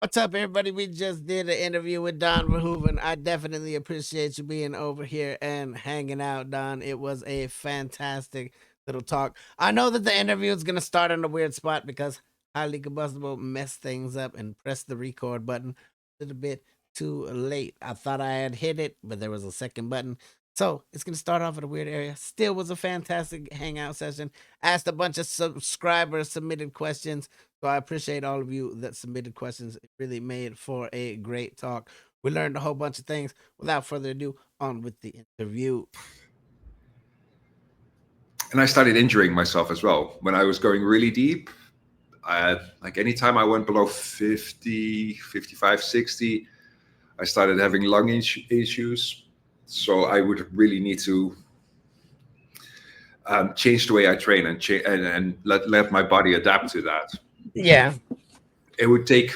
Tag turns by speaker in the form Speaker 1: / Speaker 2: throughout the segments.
Speaker 1: What's up, everybody? We just did an interview with Don Verhoeven. I definitely appreciate you being over here and hanging out, Don. It was a fantastic little talk. I know that the interview is going to start in a weird spot because Highly Combustible messed things up and pressed the record button a little bit too late. I thought I had hit it, but there was a second button. So it's going to start off in a weird area. Still was a fantastic hangout session. Asked a bunch of subscribers, submitted questions. So I appreciate all of you that submitted questions. It really made for a great talk. We learned a whole bunch of things. Without further ado, on with the interview.
Speaker 2: And I started injuring myself as well. When I was going really deep, like anytime I went below 50, 55, 60, I started having lung issues. So I would really need to change the way I train and let my body adapt to that.
Speaker 1: Yeah.
Speaker 2: It would take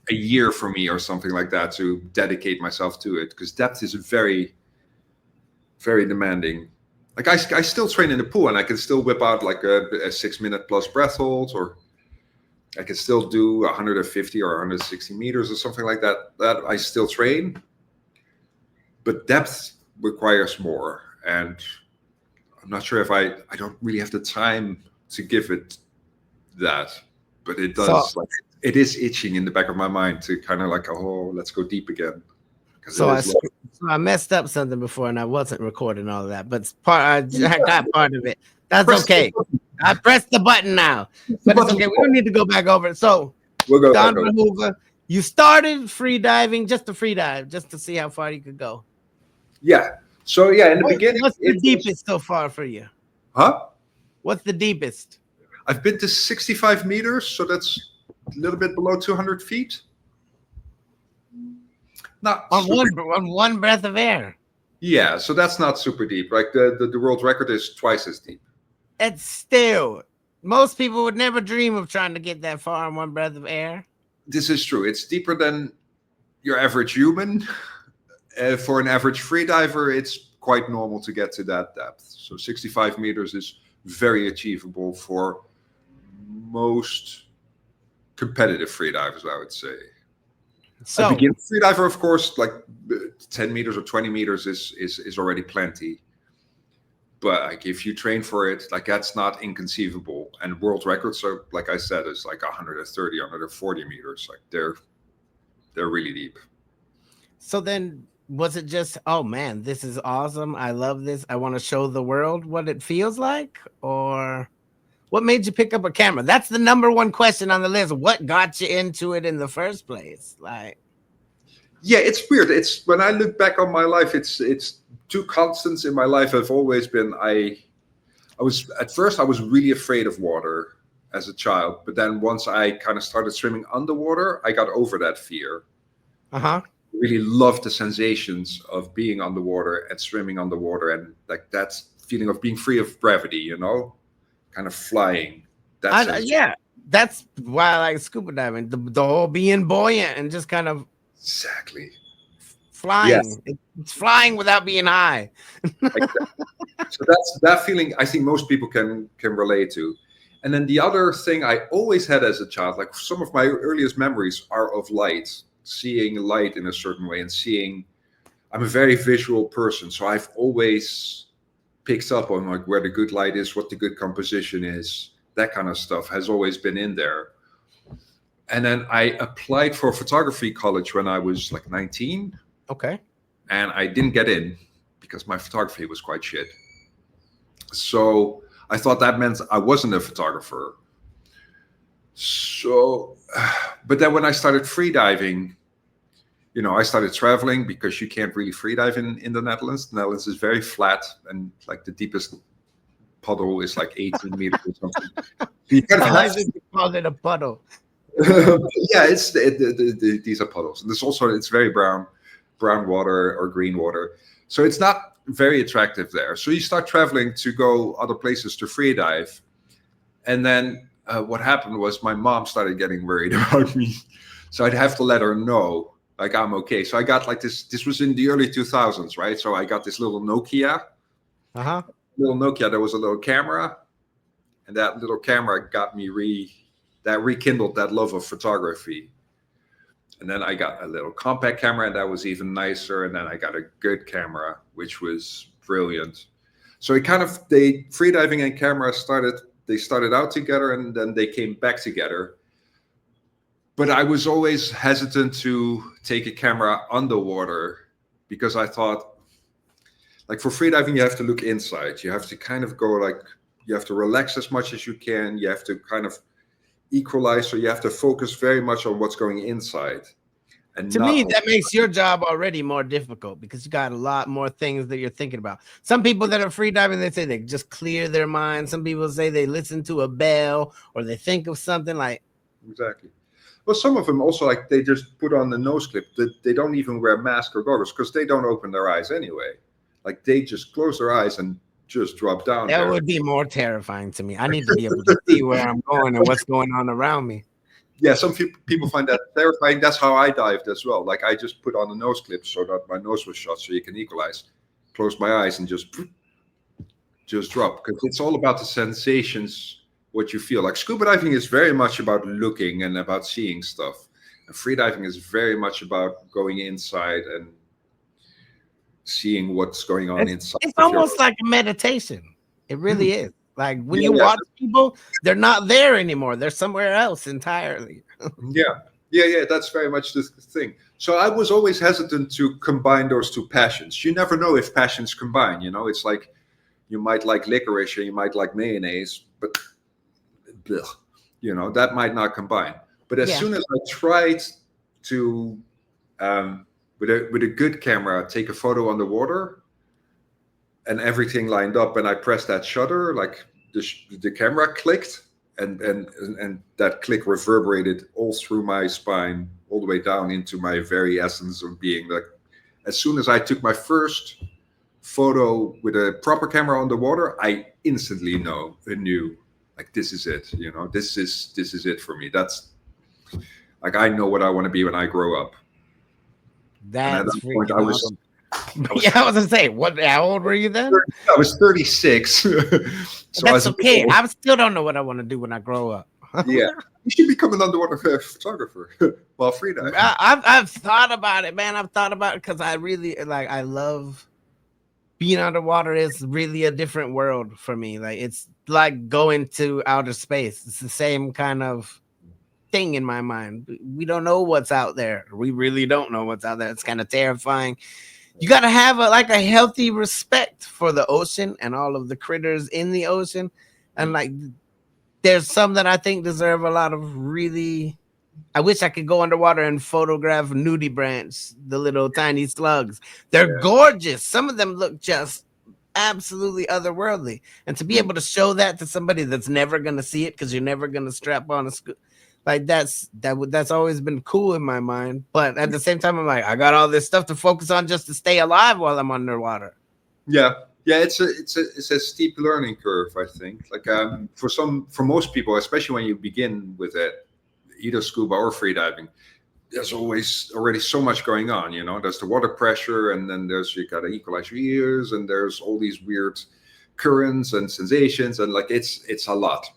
Speaker 2: a year for me or something like that to dedicate myself to it, because depth is very, very demanding. Like I still train in the pool and I can still whip out like a 6 minute plus breath hold, or I can still do 150 or 160 meters or something like that. That I still train, but depth requires more. And I'm not sure if I don't really have the time to give it that, but it does. So, like, it is itching in the back of my mind to kind of like, oh, let's go deep again.
Speaker 1: So I messed up something before and I wasn't recording all of that, but I got part of it. That's okay. I pressed the button now, but it's okay. We don't need to go back over it. So, Don Verhoeven, you started free diving, just to free dive, just to see how far you could go.
Speaker 2: Yeah. So yeah, in the beginning,
Speaker 1: what's the deepest so far for you?
Speaker 2: Huh?
Speaker 1: What's the deepest?
Speaker 2: I've been to 65 meters, so that's a little bit below 200 feet. Not
Speaker 1: on one breath of air.
Speaker 2: Yeah, so that's not super deep. Like the world record is twice as deep.
Speaker 1: It's still, most people would never dream of trying to get that far on one breath of air.
Speaker 2: This is true. It's deeper than your average human. For an average freediver, it's quite normal to get to that depth. So 65 meters is very achievable for most competitive freedivers, I would say. So, a beginner freediver, of course, like 10 meters or 20 meters is already plenty. But like if you train for it, like that's not inconceivable. And world records are, like I said, is like 130, 140 meters. Like they're really deep.
Speaker 1: So then, was it just, oh man, this is awesome, I love this, I want to show the world what it feels like? Or what made you pick up a camera? That's the number one question on the list. What got you into it in the first place? Like,
Speaker 2: yeah, it's weird. It's when I look back on my life, it's two constants in my life have always been I was at first I was really afraid of water as a child, but then once I kind of started swimming underwater, I got over that fear. Really loved the sensations of being underwater and swimming underwater, and like that feeling of being free of gravity, you know, kind of flying.
Speaker 1: Yeah, that's why I like scuba diving. The whole being buoyant and just kind of flying. Yes. It's flying without being high.
Speaker 2: So that's that feeling I think most people can relate to. And then the other thing I always had as a child, like some of my earliest memories are of light. Seeing light in a certain way and I'm a very visual person, so I've always picked up on like where the good light is, what the good composition is, that kind of stuff has always been in there. And then I applied for photography college when I was like 19.
Speaker 1: Okay.
Speaker 2: And I didn't get in because my photography was quite shit. So I thought that meant I wasn't a photographer. So, but then when I started freediving, you know, I started traveling because you can't really freedive in the Netherlands. The Netherlands is very flat, and like the deepest puddle is like 18 meters or something. You kind of have to
Speaker 1: call it a puddle.
Speaker 2: Yeah, these are puddles. And it's very brown water or green water. So it's not very attractive there. So you start traveling to go other places to freedive, and then what happened was my mom started getting worried about me. So I'd have to let her know, like, I'm okay. So I got like this was in the early 2000s, right? So I got this little Nokia. Little Nokia, there was a little camera. And that little camera got me rekindled that love of photography. And then I got a little compact camera, and that was even nicer. And then I got a good camera, which was brilliant. So it kind of, freediving and camera started out together, and then they came back together. But I was always hesitant to take a camera underwater because I thought, like for freediving, you have to look inside. You have to kind of go like, you have to relax as much as you can. You have to kind of equalize, so you have to focus very much on what's going inside. And
Speaker 1: to me, that makes your job already more difficult because you got a lot more things that you're thinking about. Some people that are freediving, they say they just clear their mind. Some people say they listen to a bell or they think of something like.
Speaker 2: Exactly. Well, some of them also, like, they just put on the nose clip. They don't even wear mask or goggles because they don't open their eyes anyway. Like, they just close their eyes and just drop down.
Speaker 1: That would be more terrifying to me. I need to be able to see where I'm going and what's going on around me.
Speaker 2: Yeah, some people find that terrifying. That's how I dived as well. Like, I just put on a nose clip so that my nose was shut so you can equalize. Close my eyes and just drop. Because it's all about the sensations, what you feel. Like, scuba diving is very much about looking and about seeing stuff. And freediving is very much about going inside and seeing what's going on inside.
Speaker 1: It's almost like a meditation. It really is. Like when you watch people, they're not there anymore. They're somewhere else entirely.
Speaker 2: Yeah. That's very much the thing. So I was always hesitant to combine those two passions. You never know if passions combine. You know, it's like you might like licorice or you might like mayonnaise, but you know, that might not combine. But as soon as I tried to, with a good camera, take a photo underwater, and everything lined up, and I pressed that shutter, like the camera clicked, and that click reverberated all through my spine, all the way down into my very essence of being. Like, as soon as I took my first photo with a proper camera underwater, I instantly knew, like, this is it. You know, this is it for me. That's like, I know what I want to be when I grow up.
Speaker 1: That's
Speaker 2: at that point, I was
Speaker 1: gonna say, how old were you then?
Speaker 2: I was 36. So
Speaker 1: that's okay. I still don't know what I want to do when I grow up.
Speaker 2: Yeah, you should become an underwater photographer while freediving.
Speaker 1: I've thought about it, man. I've thought about it because I really I love being underwater. Is really a different world for me. Like, it's like going to outer space. It's the same kind of thing in my mind. We don't know what's out there. We really don't know what's out there. It's kind of terrifying. You got to have a healthy respect for the ocean and all of the critters in the ocean. And like, there's some that I think deserve a lot of really, I wish I could go underwater and photograph nudibranchs, the little tiny slugs. They're gorgeous. Some of them look just absolutely otherworldly. And to be able to show that to somebody that's never going to see it because you're never going to strap on a like, that's always been cool in my mind. But at the same time, I'm like, I got all this stuff to focus on just to stay alive while I'm underwater.
Speaker 2: Yeah, it's a steep learning curve, I think. Like, for most people, especially when you begin with it, either scuba or freediving, there's always already so much going on. You know, there's the water pressure, and then you gotta equalize your ears, and there's all these weird currents and sensations, and like, it's a lot.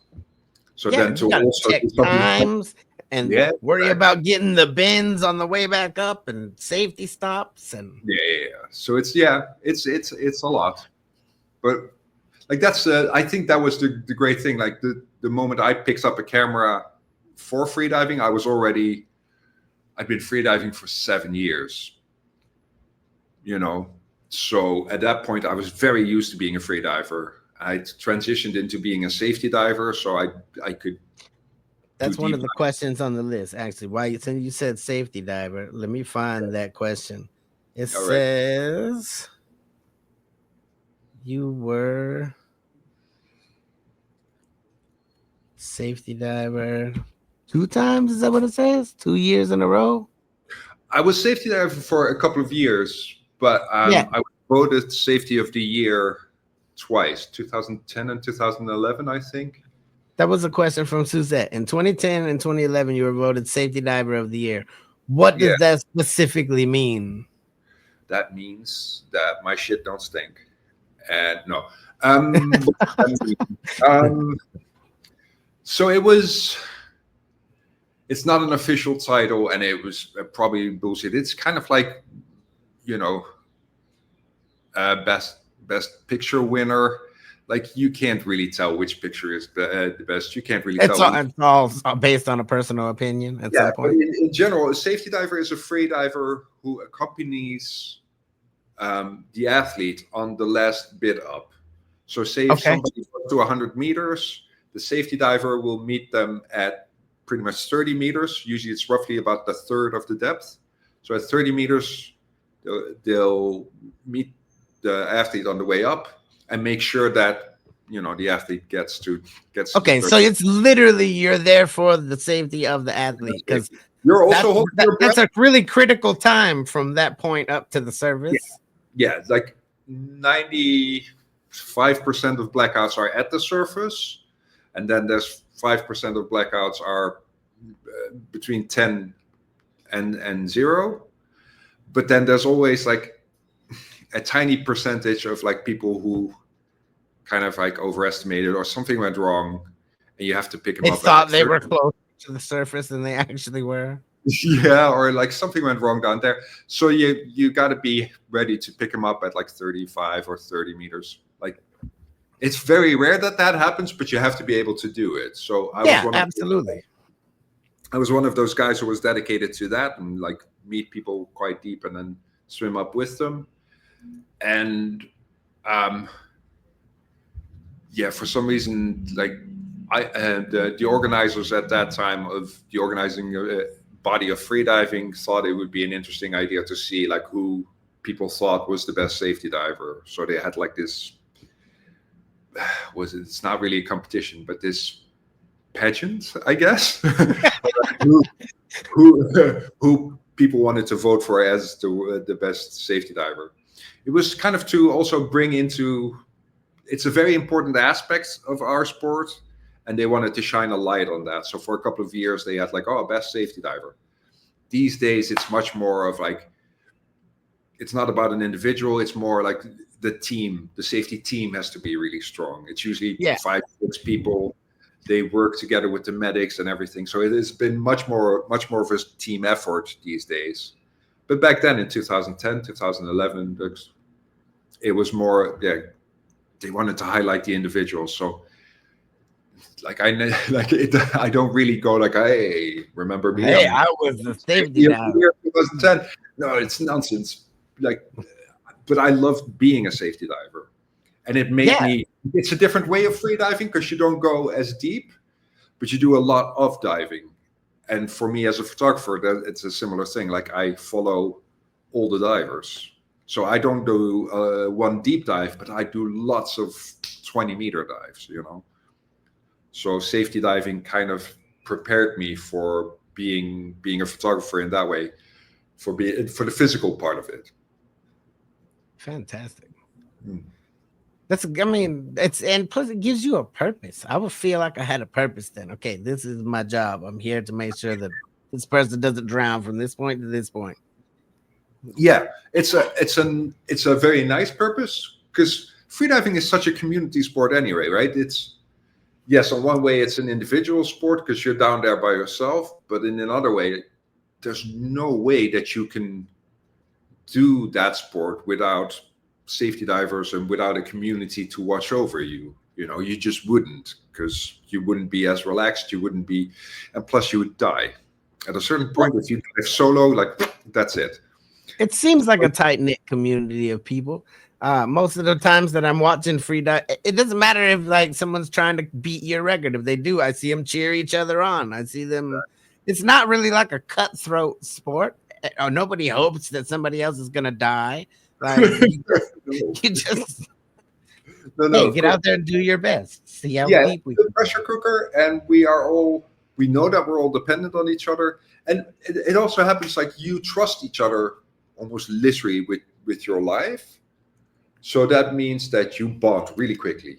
Speaker 2: So then to also
Speaker 1: check times and worry about getting the bends on the way back up and safety stops and
Speaker 2: so it's a lot. But like, that's I think that was the great thing. Like, the moment I picked up a camera for freediving, I'd been freediving for 7 years. You know, so at that point I was very used to being a freediver. I transitioned into being a safety diver, so I could.
Speaker 1: That's one of the questions on the list, actually. Why you said safety diver? Let me find that question. It says you were safety diver 2 times. Is that what it says? 2 years in a row?
Speaker 2: I was safety diver for a couple of years, but I was voted safety of the year twice, 2010 and 2011, I think.
Speaker 1: That was a question from Suzette. In 2010 and 2011, you were voted safety diver of the year. What does that specifically mean?
Speaker 2: That means that my shit don't stink. And no. So it was it's not an official title, and it was probably bullshit. It's kind of like, you know, best picture winner. Like, you can't really tell which picture is the best. You can't really tell.
Speaker 1: It's all based on a personal opinion at some point.
Speaker 2: But in general, a safety diver is a freediver who accompanies the athlete on the last bit up. So say if somebody goes to 100 meters, the safety diver will meet them at pretty much 30 meters. Usually it's roughly about the third of the depth. So at 30 meters, they'll meet the athlete on the way up and make sure that, you know, the athlete gets
Speaker 1: okay, so it's literally you're there for the safety of the athlete, because
Speaker 2: you're also
Speaker 1: that's a really critical time from that point up to the surface.
Speaker 2: Yeah, like 95% of blackouts are at the surface, and then there's 5% of blackouts are between 10 and 0. But then there's always like a tiny percentage of like people who kind of like overestimated or something went wrong, and you have to pick them up.
Speaker 1: They thought they were close to the surface and they actually were.
Speaker 2: Yeah, or like something went wrong down there. So you got to be ready to pick them up at like 35 or 30 meters. Like, it's very rare that happens, but you have to be able to do it. So I was one of those guys who was dedicated to that, and like meet people quite deep and then swim up with them. And for some reason, like the organizers at that time of the organizing body of freediving thought it would be an interesting idea to see like who people thought was the best safety diver. So they had like this, it's not really a competition, but this pageant, I guess, who people wanted to vote for as the best safety diver. It was kind of to also bring into, it's a very important aspect of our sport, and they wanted to shine a light on that. So for a couple of years, they had like, best safety diver. These days, it's much more of like, it's not about an individual. It's more like the team, the safety team has to be really strong. It's usually 5, 6 people. They work together with the medics and everything. So it has been much more of a team effort these days. But back then in 2010, 2011, it was more, they wanted to highlight the individuals. So like I don't really go like, hey, remember me?
Speaker 1: Hey, I was the safety diver.
Speaker 2: 2010. No, it's nonsense. Like, but I loved being a safety diver, and it made me. It's a different way of free diving because you don't go as deep, but you do a lot of diving. And for me as a photographer, it's a similar thing. Like, I follow all the divers, so I don't do one deep dive, but I do lots of 20-meter dives. You know, so safety diving kind of prepared me for being a photographer in that way, for the physical part of it.
Speaker 1: Fantastic. And plus it gives you a purpose. I would feel like I had a purpose then. Okay, this is my job. I'm here to make sure that this person doesn't drown from this point to this point.
Speaker 2: Yeah, it's a very nice purpose, because freediving is such a community sport anyway, right? It's, yes, on one way it's an individual sport because you're down there by yourself, but in another way, there's no way that you can do that sport without safety divers and without a community to watch over you. You know, you just wouldn't, because you wouldn't be as relaxed, you wouldn't be, and plus you would die at a certain point. If you dive solo, like, that's it.
Speaker 1: It seems like a tight-knit community of people. Most of the times that I'm watching freedive, it doesn't matter if like someone's trying to beat your record. If they do, I see them cheer each other on. I see them. It's not really like a cutthroat sport. Or nobody hopes that somebody else is gonna die. Like, you just get out there and do your best. See how deep we can.
Speaker 2: Pressure cooker, and we know that we're all dependent on each other, and it also happens like you trust each other almost literally with your life. So that means that you bond really quickly,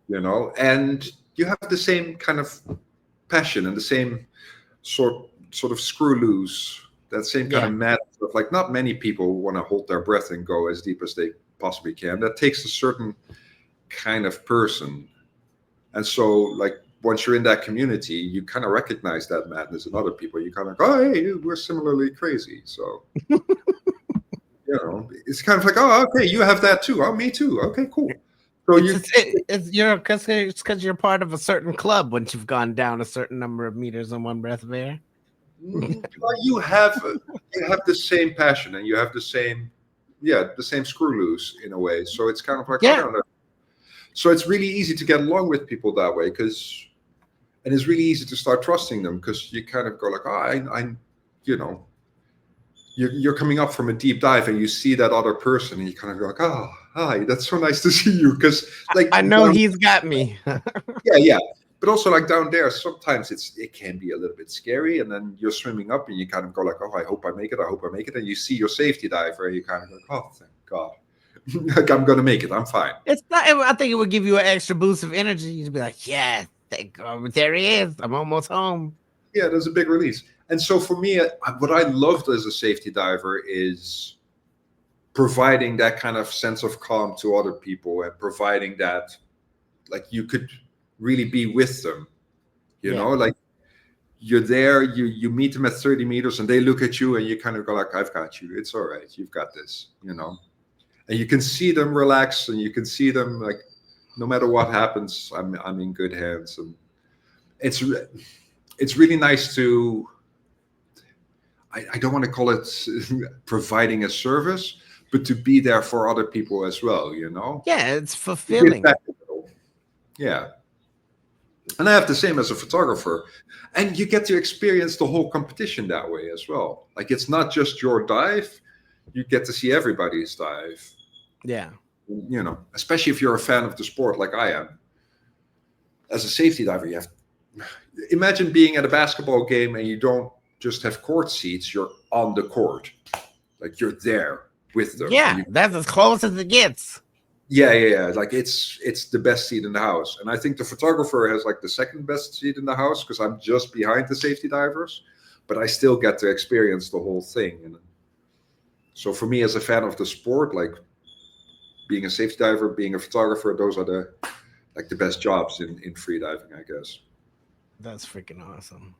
Speaker 2: you know, and you have the same kind of passion and the same sort of screw loose, that same kind of madness of like, not many people want to hold their breath and go as deep as they possibly can. That takes a certain kind of person. And so like once you're in that community, you kind of recognize that madness in other people. You kind of go, oh, hey, we're similarly crazy. So, it's kind of like, oh, okay, you have that too. Oh, me too. Okay, cool. So
Speaker 1: it's because you're part of a certain club once you've gone down a certain number of meters in one breath of air.
Speaker 2: You have the same passion, and you have the same screw loose in a way. So it's kind of like, I don't know. So it's really easy to get along with people that way, and it's really easy to start trusting them, because you kind of go like, oh, you're coming up from a deep dive and you see that other person and you kind of go like, oh, hi, that's so nice to see you. Because like,
Speaker 1: I know he's got me.
Speaker 2: yeah. But also like down there, sometimes it can be a little bit scary, and then you're swimming up and you kind of go like, oh, I hope I make it. And you see your safety diver and you kind of go, oh, thank God. Like, I'm going to make it. I'm fine.
Speaker 1: It's not, I think it would give you an extra boost of energy. You'd be like, yeah, thank God, there he is. I'm almost home.
Speaker 2: Yeah, there's a big release. And so for me, what I loved as a safety diver is providing that kind of sense of calm to other people, and providing that, like, you could really be with them, you know, like you're there, you meet them at 30 meters and they look at you and you kind of go like, I've got you. It's all right. You've got this, and you can see them relax, and you can see them like, no matter what happens, I'm in good hands. And it's really nice to, I don't want to call it providing a service, but to be there for other people as well,
Speaker 1: Yeah, it's fulfilling.
Speaker 2: Yeah. And I have the same as a photographer. And you get to experience the whole competition that way as well. Like, it's not just your dive. You get to see everybody's dive.
Speaker 1: Yeah.
Speaker 2: Especially if you're a fan of the sport like I am. As a safety diver, imagine being at a basketball game and you don't just have court seats, you're on the court. Like, you're there with them.
Speaker 1: Yeah, that's as close as it gets.
Speaker 2: Yeah. Like, it's the best seat in the house. And I think the photographer has like the second best seat in the house, because I'm just behind the safety divers, but I still get to experience the whole thing. And so for me, as a fan of the sport, like being a safety diver, being a photographer, those are the best jobs in freediving, I guess.
Speaker 1: That's freaking awesome.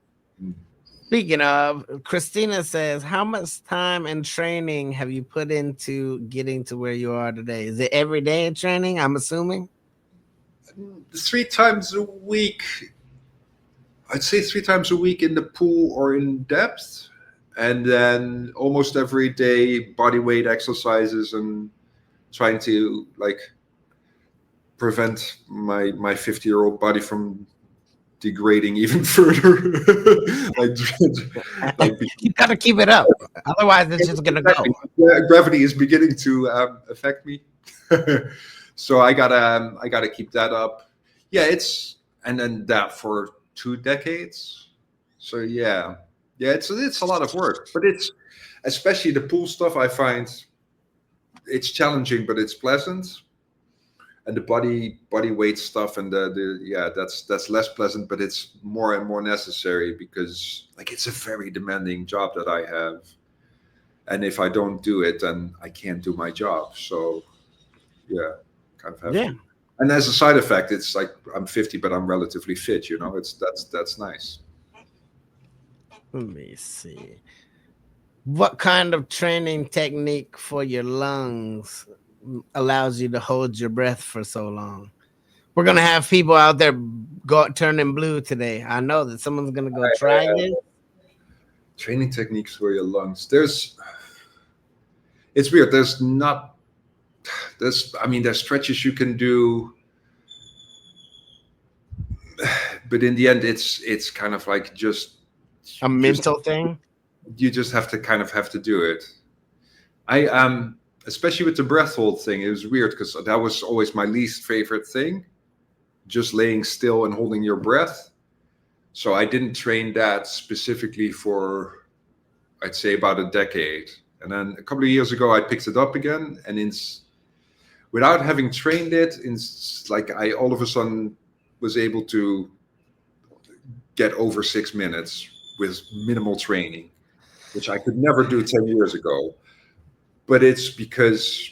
Speaker 1: Speaking of, Christina says, how much time and training have you put into getting to where you are today? Is it every day training, I'm assuming?
Speaker 2: 3 times a week. I'd say 3 times a week in the pool or in depth. And then almost every day, body weight exercises and trying to like prevent my 50-year-old body from degrading even further.
Speaker 1: You gotta keep it up, otherwise it's just gonna go.
Speaker 2: Gravity is beginning to affect me. So I gotta keep that up. And then that for 2 decades. So it's a lot of work, but it's, especially the pool stuff, I find it's challenging, but it's pleasant. And the body weight stuff and that's less pleasant, but it's more and more necessary, because like, it's a very demanding job that I have, and if I don't do it, then I can't do my job. So kind of have to. And as a side effect, it's like I'm 50, but I'm relatively fit. That's nice.
Speaker 1: Let me see. What kind of training technique for your lungs allows you to hold your breath for so long? We're gonna have people out there turning blue today. I know that someone's gonna go try this.
Speaker 2: Training techniques for your lungs. It's weird. There's stretches you can do, but in the end, it's kind of like just
Speaker 1: a mental thing.
Speaker 2: You just have to do it. Especially with the breath hold thing, it was weird, because that was always my least favorite thing, just laying still and holding your breath. So I didn't train that specifically for, I'd say, about a decade. And then a couple of years ago, I picked it up again, and without having trained it, I all of a sudden was able to get over 6 minutes with minimal training, which I could never do 10 years ago. But it's because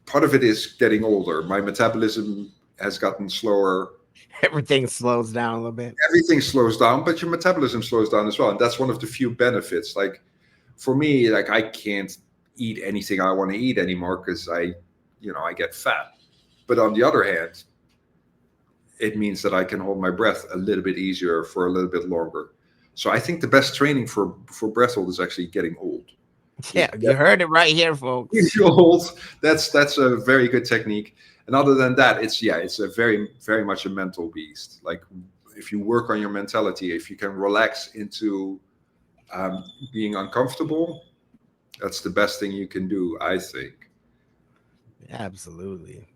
Speaker 2: part of it is getting older. My metabolism has gotten slower.
Speaker 1: Everything slows down a little bit.
Speaker 2: Everything slows down, but your metabolism slows down as well. And that's one of the few benefits. Like for me, like I can't eat anything I want to eat anymore because I get fat. But on the other hand, it means that I can hold my breath a little bit easier for a little bit longer. So I think the best training for breath hold is actually getting old.
Speaker 1: Yeah, you heard it right here, folks.
Speaker 2: Old. That's a very good technique. And other than that, it's a very, very much a mental beast. Like if you work on your mentality, if you can relax into being uncomfortable, that's the best thing you can do, I think.
Speaker 1: Absolutely.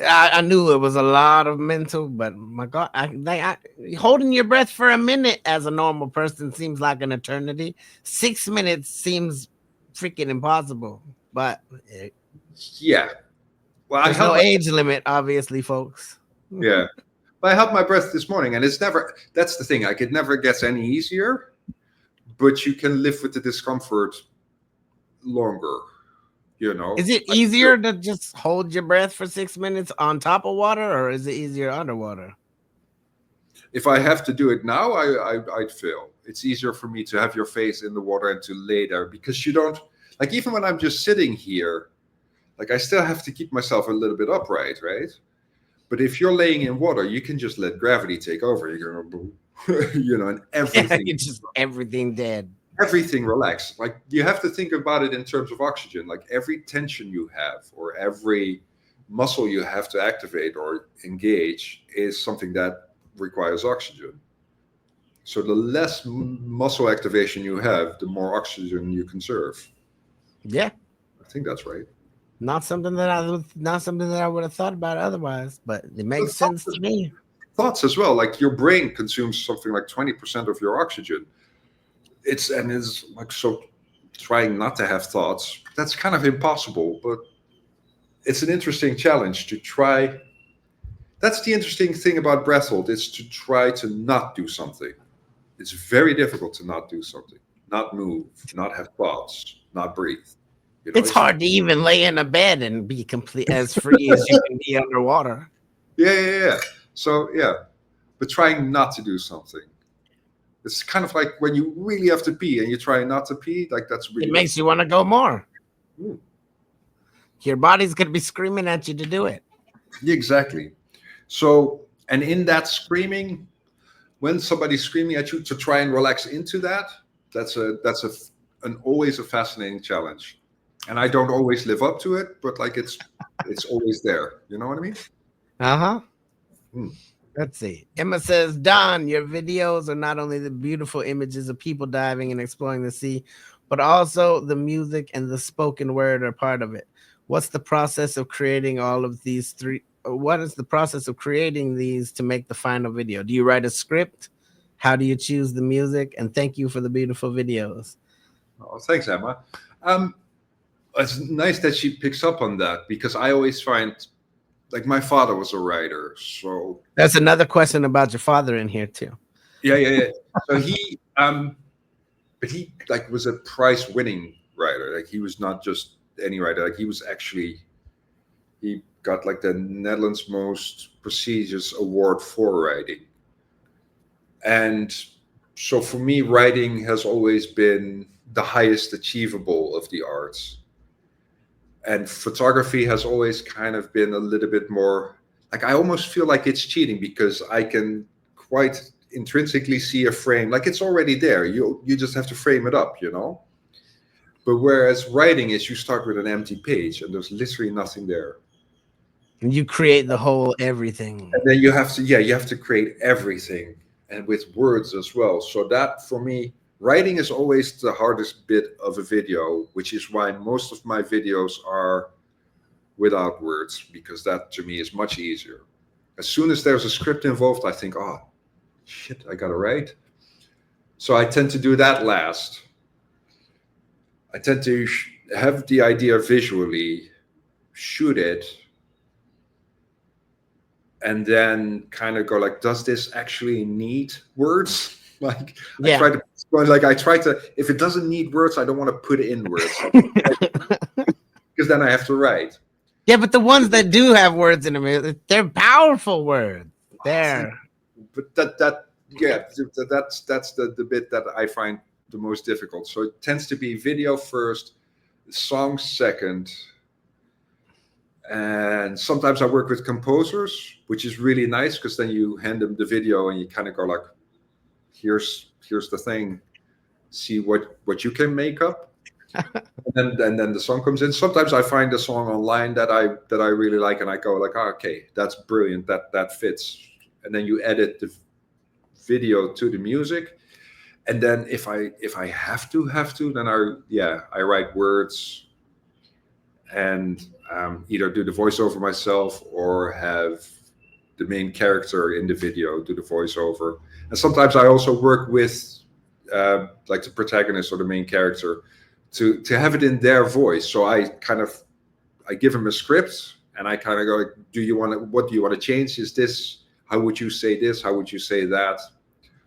Speaker 1: I knew it was a lot of mental, but my God, holding your breath for a minute as a normal person seems like an eternity. 6 minutes seems freaking impossible, but
Speaker 2: yeah. Well,
Speaker 1: there's no age limit, obviously, folks.
Speaker 2: Yeah. But I held my breath this morning, and that's the thing. Like it never gets any easier, but you can live with the discomfort longer.
Speaker 1: Is it easier to just hold your breath for 6 minutes on top of water, or is it easier underwater?
Speaker 2: If I have to do it now, I'd fail. It's easier for me to have your face in the water and to lay there, because you don't, like, even when I'm just sitting here, like I still have to keep myself a little bit upright, right? But if you're laying in water, you can just let gravity take over. You're gonna, and everything.
Speaker 1: It's just everything dead.
Speaker 2: Everything relaxed. Like you have to think about it in terms of oxygen. Like every tension you have or every muscle you have to activate or engage is something that requires oxygen. So the less muscle activation you have, the more oxygen you conserve.
Speaker 1: Yeah,
Speaker 2: I think that's right.
Speaker 1: Not something that I would have thought about otherwise, but it makes sense to me.
Speaker 2: Thoughts as well. Like your brain consumes something like 20% of your oxygen. It's like, so trying not to have thoughts, that's kind of impossible, but it's an interesting challenge to try. That's the interesting thing about breath hold, is to try to not do something. It's very difficult to not do something, not move, not have thoughts, not breathe.
Speaker 1: It's hard to even lay in a bed and be complete as free as you can be underwater.
Speaker 2: Yeah. So but trying not to do something. It's kind of like when you really have to pee and you try not to pee, like that's really.
Speaker 1: It makes you want to go more. Your body's going to be screaming at you to do it.
Speaker 2: Exactly. So, and in that screaming, when somebody's screaming at you, to try and relax into that, that's always a fascinating challenge. And I don't always live up to it, but like it's always there. You know what I mean?
Speaker 1: Uh-huh. Let's see. Emma says, Daan, your videos are not only the beautiful images of people diving and exploring the sea, but also the music and the spoken word are part of it. What's the process of creating all of these three? What is the process of creating these to make the final video? Do you write a script? How do you choose the music? And thank you for the beautiful videos.
Speaker 2: Oh, thanks, Emma. It's nice that she picks up on that, because I always find, like, my father was a writer, so
Speaker 1: that's another question about your father in here too.
Speaker 2: Yeah. So he, but he like was a prize-winning writer. Like he was not just any writer. Like he got like the Netherlands' most prestigious award for writing. And so for me, writing has always been the highest achievable of the arts. And photography has always kind of been a little bit more, like, I almost feel like it's cheating, because I can quite intrinsically see a frame. Like it's already there. You just have to frame it up, But whereas writing is, you start with an empty page and there's literally nothing there.
Speaker 1: And you create the whole everything.
Speaker 2: And then you have to create everything, and with words as well. So that, for me, writing is always the hardest bit of a video, which is why most of my videos are without words, because that to me is much easier. As soon as there's a script involved, I think, oh, shit, I gotta write. So I tend to do that last. I tend to have the idea visually, shoot it, and then kind of go like, does this actually need words? Like, I try to, if it doesn't need words, I don't want to put in words, because then I have to write.
Speaker 1: Yeah, but the ones that do have words in them, they're powerful words. They're
Speaker 2: But that's the bit that I find the most difficult. So it tends to be video first, song second, and sometimes I work with composers, which is really nice because then you hand them the video and you kind of go like, here's the thing, see what you can make up. And then the song comes in. Sometimes I find a song online that I really like, and I go like, oh, okay, that's brilliant, that fits. And then you edit the video to the music, and then if I have to, then I write words and either do the voiceover myself or have the main character in the video do the voiceover. And sometimes I also work with like the protagonist or the main character to have it in their voice. So I give them a script and I kind of go, what do you want to change? Is this, how would you say this? How would you say that?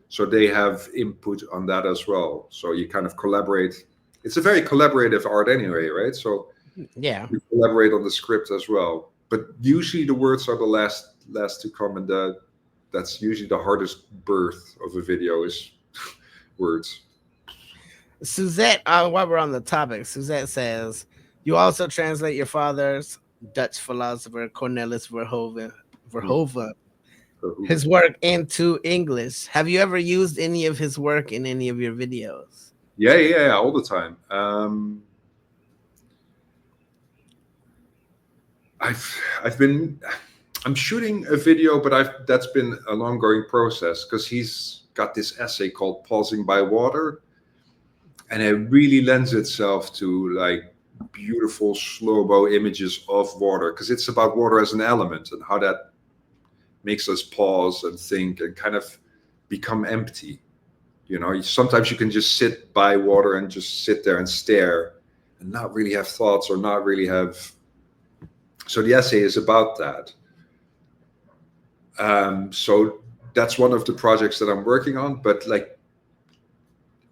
Speaker 2: So they have input on that as well. So you kind of collaborate. It's a very collaborative art anyway, right? So
Speaker 1: yeah,
Speaker 2: we collaborate on the script as well. But usually the words are the last to come, and that's usually the hardest birth of a video is words.
Speaker 1: Suzette, while we're on the topic, Suzette says, you also translate your father's Dutch philosopher Cornelis Verhoeven, his work into English. Have you ever used any of his work in any of your videos?
Speaker 2: Yeah, all the time. I'm shooting a video, but that's been an ongoing process because he's got this essay called Pausing by Water, and it really lends itself to like beautiful slow-mo images of water because it's about water as an element and how that makes us pause and think and kind of become empty. You know, sometimes you can just sit by water and just sit there and stare and not really have thoughts or not really have. So the essay is about that. So that's one of the projects that I'm working on, but like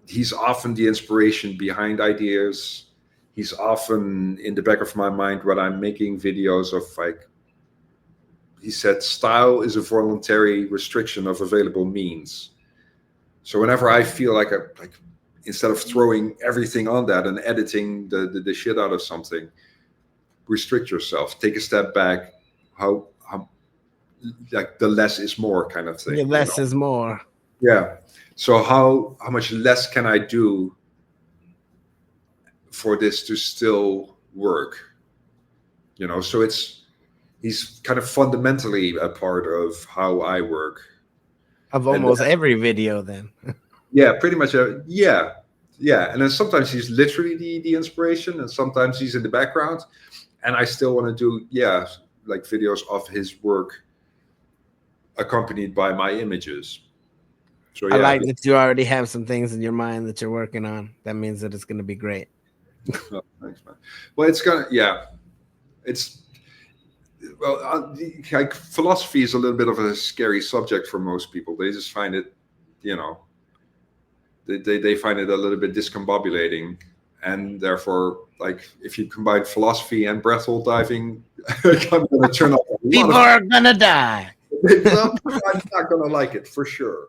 Speaker 2: he's often the inspiration behind ideas. He's often in the back of my mind when I'm making videos of like, he said, style is a voluntary restriction of available means. So whenever I feel like instead of throwing everything on that and editing the shit out of something, restrict yourself, take a step back. How like the less is more kind of thing.
Speaker 1: Yeah, less is more.
Speaker 2: Yeah. So how much less can I do for this to still work? You know, so he's kind of fundamentally a part of how I work.
Speaker 1: Of almost every video then.
Speaker 2: Yeah, pretty much. Yeah. And then sometimes he's literally the inspiration and sometimes he's in the background. And I still want to do, like videos of his work accompanied by my images. So yeah.
Speaker 1: I like that you already have some things in your mind that you're working on. That means that it's going to be great.
Speaker 2: Oh, thanks, man. Well, it's gonna, like philosophy is a little bit of a scary subject for most people. They just find it, you know, they find it a little bit discombobulating, and therefore, like, if you combine philosophy and breath hold diving, I'm going to turn off.
Speaker 1: People are gonna die.
Speaker 2: Well, I'm not going to like it for sure,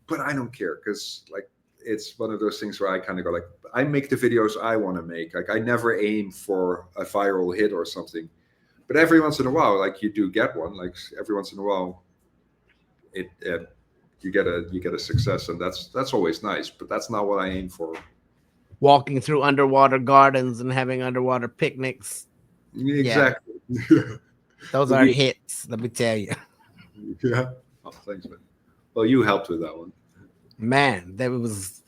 Speaker 2: but I don't care because, like, it's one of those things where I kind of go like, I make the videos I want to make. Like, I never aim for a viral hit or something, but every once in a while, like, you do get one. Like, every once in a while, you get a success, and that's always nice. But that's not what I aim for.
Speaker 1: Walking through underwater gardens and having underwater picnics.
Speaker 2: Exactly.
Speaker 1: Yeah. Those are hits, let me tell you.
Speaker 2: Yeah. Oh, thanks, man. Well, you helped with that one.
Speaker 1: Man, that was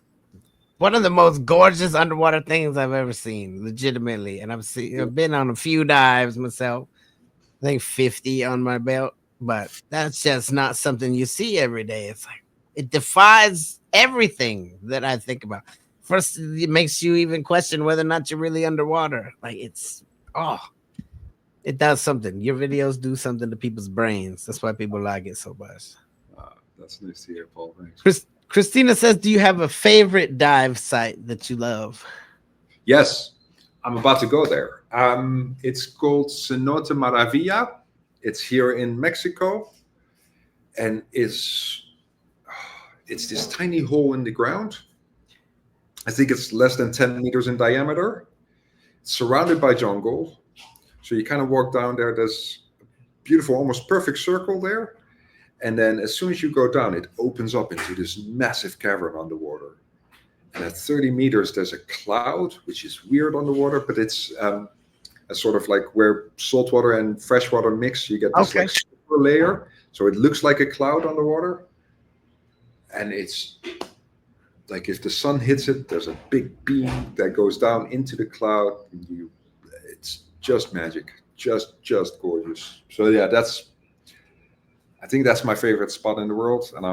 Speaker 1: one of the most gorgeous underwater things I've ever seen, legitimately. And I've been on a few dives myself. I think 50 on my belt, but that's just not something you see every day. It's like it defies everything that I think about. First, it makes you even question whether or not you're really underwater. Like it does something. Your videos do something to people's brains. That's why people like it so much.
Speaker 2: That's nice to hear, Paul. Thanks.
Speaker 1: Christina says, do you have a favorite dive site that you love?
Speaker 2: Yes, I'm about to go there. It's called Cenote Maravilla. It's here in Mexico, and it's this tiny hole in the ground. I think it's less than 10 meters in diameter. It's surrounded by jungle. So you kind of walk down there. There's a beautiful, almost perfect circle there. And then as soon as you go down, it opens up into this massive cavern underwater. And at 30 meters, there's a cloud, which is weird underwater, but it's a sort of like where saltwater and freshwater mix. You get this like super layer. So it looks like a cloud underwater. And it's like if the sun hits it, there's a big beam that goes down into the cloud. It's just magic, just gorgeous. So yeah, I think that's my favorite spot in the world, and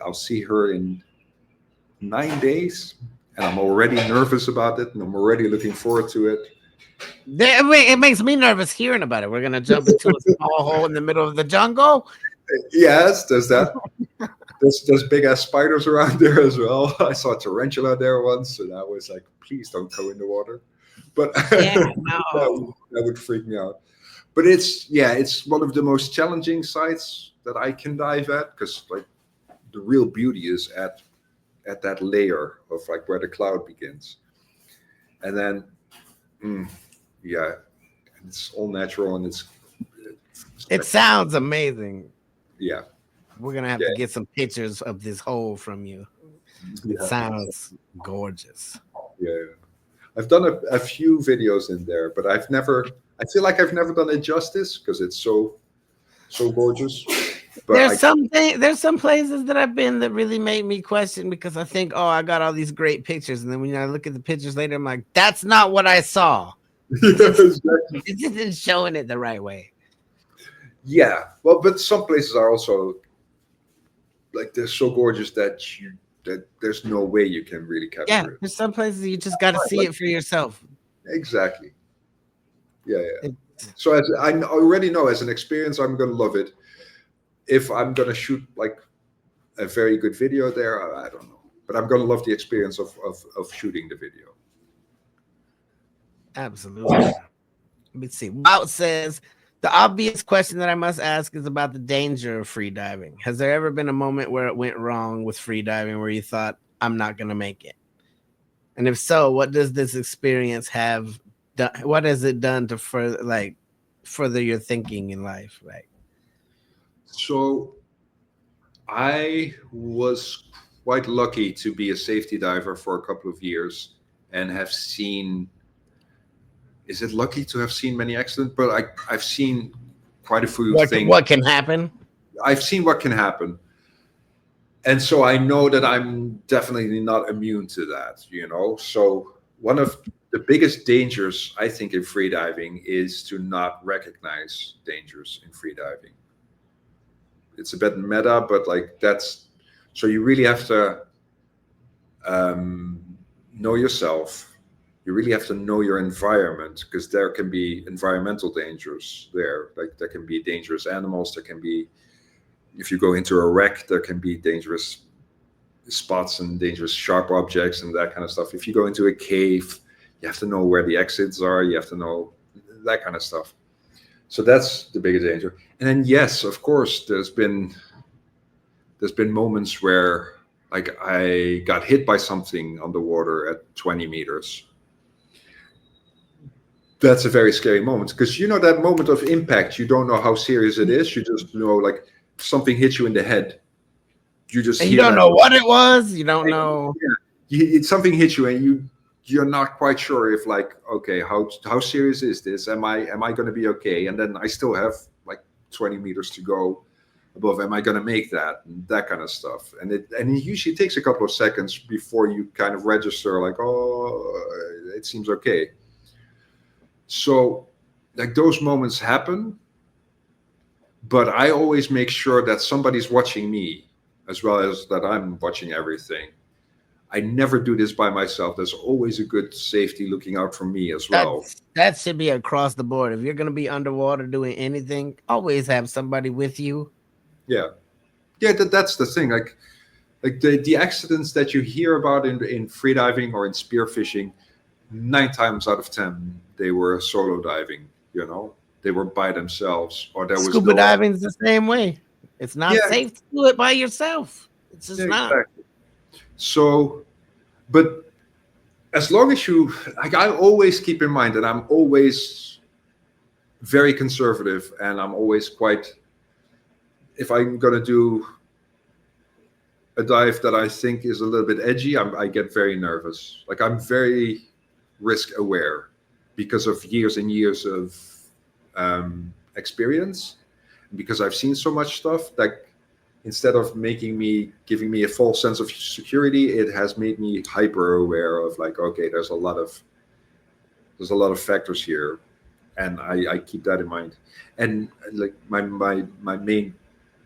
Speaker 2: I'll see her in 9 days, and I'm already nervous about it, and I'm already looking forward to it.
Speaker 1: It makes me nervous hearing about it. We're gonna jump into a small hole in the middle of the jungle.
Speaker 2: Yes, there's that. There's big ass spiders around there as well. I saw a tarantula there once, and I was like, please don't go in the water. But
Speaker 1: yeah, no.
Speaker 2: that would freak me out. But it's one of the most challenging sites that I can dive at, because like the real beauty is at that layer of like where the cloud begins, and then it's all natural, and
Speaker 1: it sounds amazing.
Speaker 2: Yeah,
Speaker 1: we're gonna have to get some pictures of this hole from you. It sounds gorgeous.
Speaker 2: Yeah, I've done a few videos in there, but I feel like I've never done it justice because it's so gorgeous. But
Speaker 1: there's some places that I've been that really made me question, because I think, oh, I got all these great pictures, and then when I look at the pictures later, I'm like, that's not what I saw. It just isn't showing it the right way.
Speaker 2: Yeah, well, but some places are also like they're so gorgeous that there's no way you can really capture it.
Speaker 1: There's some places you just got to see it for yourself.
Speaker 2: Exactly. Yeah. So as I already know, as an experience, I'm gonna love it. If I'm gonna shoot like a very good video there, I don't know, but I'm gonna love the experience of shooting the video.
Speaker 1: Absolutely. Let me see. Wout says, the obvious question that I must ask is about the danger of free diving. Has there ever been a moment where it went wrong with free diving, where you thought, I'm not going to make it? And if so, what does this experience have done? What has it done to further your thinking in life? Right.
Speaker 2: So I was quite lucky to be a safety diver for a couple of years and have seen, is it lucky to have seen many accidents? But I've seen quite a few things.
Speaker 1: What can happen?
Speaker 2: I've seen what can happen. And so I know that I'm definitely not immune to that, So one of the biggest dangers, I think, in freediving is to not recognize dangers in freediving. It's a bit meta, but like so you really have to know yourself. You really have to know your environment, because there can be environmental dangers there. Like there can be dangerous animals. There can be, if you go into a wreck, there can be dangerous spots and dangerous sharp objects and that kind of stuff. If you go into a cave, you have to know where the exits are. You have to know that kind of stuff. So that's the biggest danger. And then, yes, of course, there's been moments where like I got hit by something underwater at 20 meters. That's a very scary moment, because that moment of impact, you don't know how serious it is. You just know like something hits you in the head. You
Speaker 1: don't know what it was. You don't know.
Speaker 2: Yeah, something hits you, and you're not quite sure if like, okay, how serious is this? Am I going to be okay? And then I still have like 20 meters to go above. Am I going to make that? And that kind of stuff. And it usually takes a couple of seconds before you kind of register like, oh, it seems okay. So like those moments happen, but I always make sure that somebody's watching me as well as that I'm watching everything. I never do this by myself. There's always a good safety looking out for me as well.
Speaker 1: That should be across the board. If you're going to be underwater doing anything, always have somebody with you.
Speaker 2: Yeah. That's the thing. Like the accidents that you hear about in freediving or in spearfishing, 9 times out of 10 they were solo diving. You know, they were by themselves, or there was
Speaker 1: Scuba
Speaker 2: no other.
Speaker 1: diving's the same way. It's not
Speaker 2: Yeah,
Speaker 1: safe to do it by yourself. It's
Speaker 2: yeah,
Speaker 1: just not.
Speaker 2: exactly. So, but as long as you, like, I always keep in mind that I'm always very conservative, and I'm always quite, if I'm gonna do a dive that I think is a little bit edgy, I get very nervous. Like, I'm very risk aware because of years and years of experience, because I've seen so much stuff that instead of giving me a false sense of security, it has made me hyper aware of, like, okay, there's a lot of factors here, and I keep that in mind. And like my main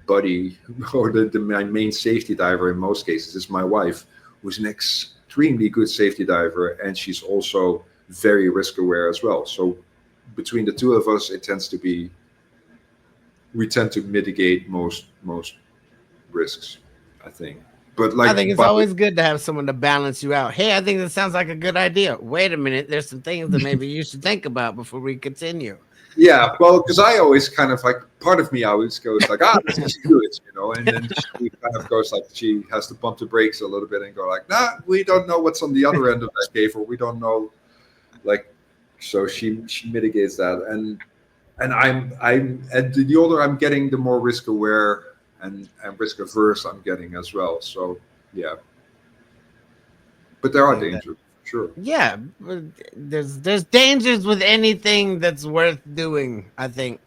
Speaker 2: buddy, or my main safety diver in most cases, is my wife, who's an extremely good safety diver, and she's also very risk aware as well. So between the two of us, we tend to mitigate most risks, I think. But
Speaker 1: I
Speaker 2: like,
Speaker 1: think it's always good to have someone to balance you out. Hey, I think that sounds like a good idea. Wait a minute, there's some things that maybe you should think about before we continue.
Speaker 2: yeah, well, because I always kind of, like, part of me always goes like, let's just do it, and then she kind of goes like, she has to pump the brakes a little bit and go like, nah, we don't know what's on the other end of that cave, or we don't know, like, so she mitigates that, and I'm and the older I'm getting, the more risk aware and risk averse I'm getting as well. So yeah, but there are dangers, sure.
Speaker 1: Yeah, but there's dangers with anything that's worth doing. I think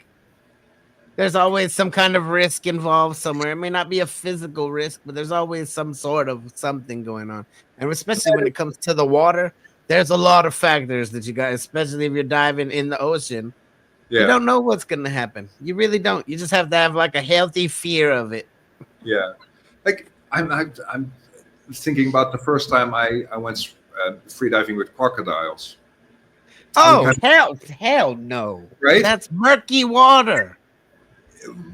Speaker 1: there's always some kind of risk involved somewhere. It may not be a physical risk, but there's always some sort of something going on. And especially when it comes to the water, there's a lot of factors that you got, especially if you're diving in the ocean. You
Speaker 2: Yeah,
Speaker 1: don't know what's going to happen. You really don't. You just have to have like a healthy fear of it.
Speaker 2: yeah. Like, I'm thinking about the first time I went free diving with crocodiles. I'm
Speaker 1: Oh,
Speaker 2: kind
Speaker 1: hell no.
Speaker 2: right?
Speaker 1: That's murky water.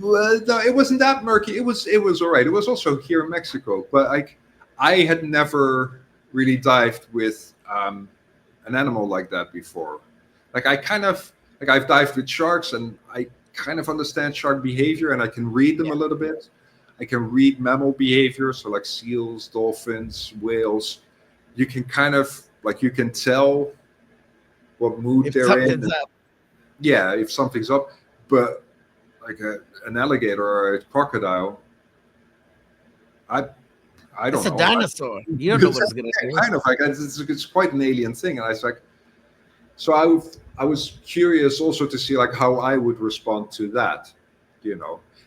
Speaker 2: Well, no, it wasn't that murky. It was all right. It was also here in Mexico, but like, I had never really dived with an animal like that before. Like, I kind of, like, I've dived with sharks, and I kind of understand shark behavior, and I can read them a little bit. I can read mammal behavior, so like seals, dolphins, whales. You can kind of, like, you can tell what mood
Speaker 1: If
Speaker 2: they're in.
Speaker 1: something's up.
Speaker 2: Yeah, if something's up, but like an alligator or a crocodile, I I
Speaker 1: It's
Speaker 2: don't
Speaker 1: a
Speaker 2: know.
Speaker 1: dinosaur. You don't know what it's gonna
Speaker 2: Yeah,
Speaker 1: do.
Speaker 2: kind of like, it's quite an alien thing, and I was like, so I was curious also to see like how I would respond to that, And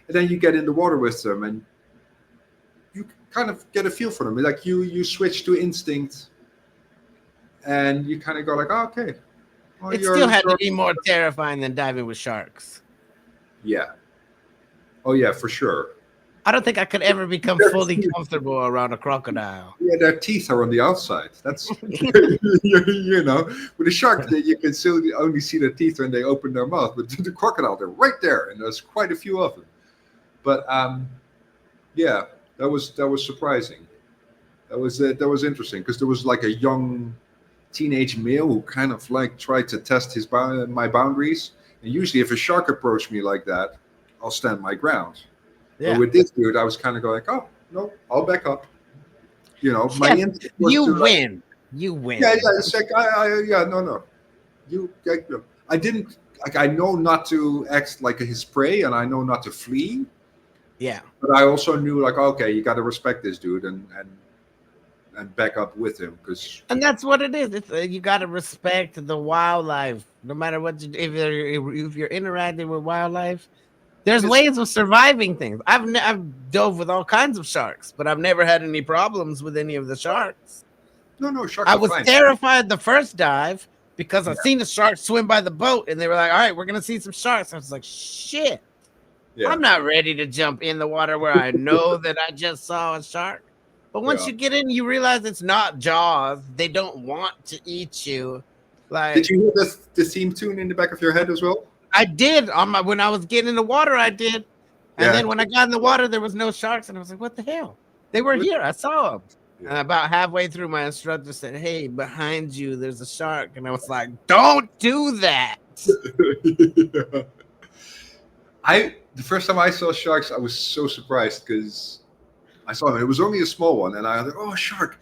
Speaker 2: then you get in the water with them, and you kind of get a feel for them. Like, you switch to instinct, and you kind of go like, oh, okay. Well,
Speaker 1: It still had to be more terrifying than diving with sharks.
Speaker 2: yeah. Oh yeah, for sure.
Speaker 1: I don't think I could ever become fully comfortable around a crocodile.
Speaker 2: Yeah, their teeth are on the outside. That's with a shark, you can still only see their teeth when they open their mouth. But the crocodile, they're right there, and there's quite a few of them. But yeah, that was surprising. That was interesting, because there was like a young teenage male who kind of like tried to test my boundaries. And usually, if a shark approached me like that, I'll stand my ground.
Speaker 1: Yeah.
Speaker 2: But with this dude, I was kind of going, oh, no, I'll back up. My instinct was
Speaker 1: you
Speaker 2: to,
Speaker 1: win.
Speaker 2: like,
Speaker 1: You win.
Speaker 2: yeah, it's like, no. I didn't, like, I know not to act like his prey, and I know not to flee.
Speaker 1: Yeah.
Speaker 2: But I also knew, like, okay, you got to respect this dude and back up with him,
Speaker 1: And that's what it is. It's you got to respect the wildlife, no matter what. If you're interacting with wildlife, there's ways of surviving things. I've dove with all kinds of sharks, but I've never had any problems with any of the sharks.
Speaker 2: No, sharks
Speaker 1: I
Speaker 2: are
Speaker 1: was
Speaker 2: fine.
Speaker 1: terrified the first dive because I seen the sharks swim by the boat, and they were like, "All right, we're gonna see some sharks." I was like, "Shit, I'm not ready to jump in the water where I know that I just saw a shark." But once you get in, you realize it's not Jaws. They don't want to eat you. Like,
Speaker 2: did you hear the theme tune in the back of your head as well?
Speaker 1: I did when I was getting in the water. I did, and then when I got in the water, there was no sharks, and I was like, "What the hell? They were here. I saw them." And about halfway through, my instructor said, "Hey, behind you, there's a shark," and I was like, "Don't do that."
Speaker 2: Yeah. The first time I saw sharks, I was so surprised because I saw him. It was only a small one, and I was like, "Oh, a shark!"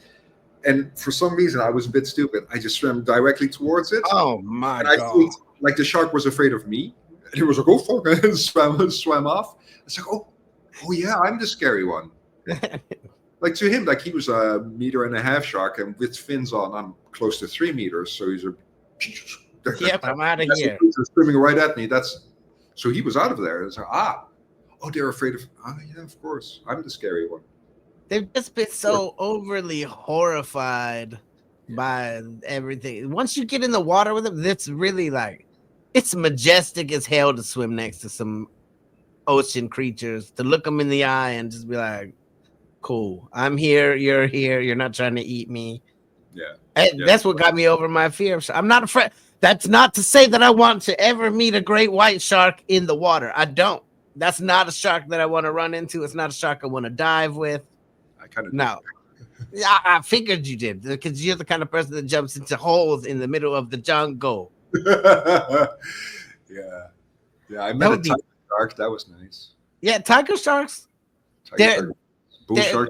Speaker 2: And for some reason, I was a bit stupid. I just swam directly towards it,
Speaker 1: Oh my
Speaker 2: and I
Speaker 1: god!
Speaker 2: think like the shark was afraid of me. And he was like, "Oh fuck!" and swam off. It's like, "Oh yeah, I'm the scary one." Like to him, like he was a 1.5-meter shark, and with fins on, I'm close to 3 meters. So he's a
Speaker 1: Yep, I'm out of
Speaker 2: that's
Speaker 1: here.
Speaker 2: swimming right at me. So he was out of there. It's like, oh, they're afraid of. Yeah, of course, I'm the scary one.
Speaker 1: They've just been so overly horrified by everything. Once you get in the water with them, it's really like it's majestic as hell to swim next to some ocean creatures, to look them in the eye and just be like, "Cool, I'm here. You're not trying to eat me."
Speaker 2: Yeah.
Speaker 1: And that's what got me over my fear. I'm not afraid. That's not to say that I want to ever meet a great white shark in the water. I don't. That's not a shark that I want to run into. It's not a shark I want to dive with.
Speaker 2: I kind of
Speaker 1: No. Yeah, I figured you did, because you're the kind of person that jumps into holes in the middle of the jungle.
Speaker 2: Yeah. I met a tiger shark. That was nice.
Speaker 1: Yeah, tiger sharks. Bull
Speaker 2: shark.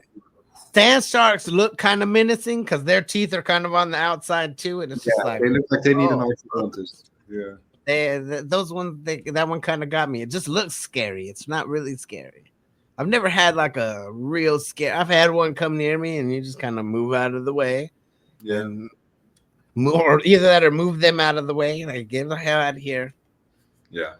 Speaker 1: Sand sharks look kind of menacing because their teeth are kind of on the outside too, and it's just like
Speaker 2: they look like they need an orthodontist. Yeah.
Speaker 1: Those ones. That one kind of got me. It just looks scary. It's not really scary. I've never had like a real scare. I've had one come near me, and you just kind of move out of the way.
Speaker 2: Yeah.
Speaker 1: And or either that or move them out of the way. Like, get the hell out of here.
Speaker 2: Yeah.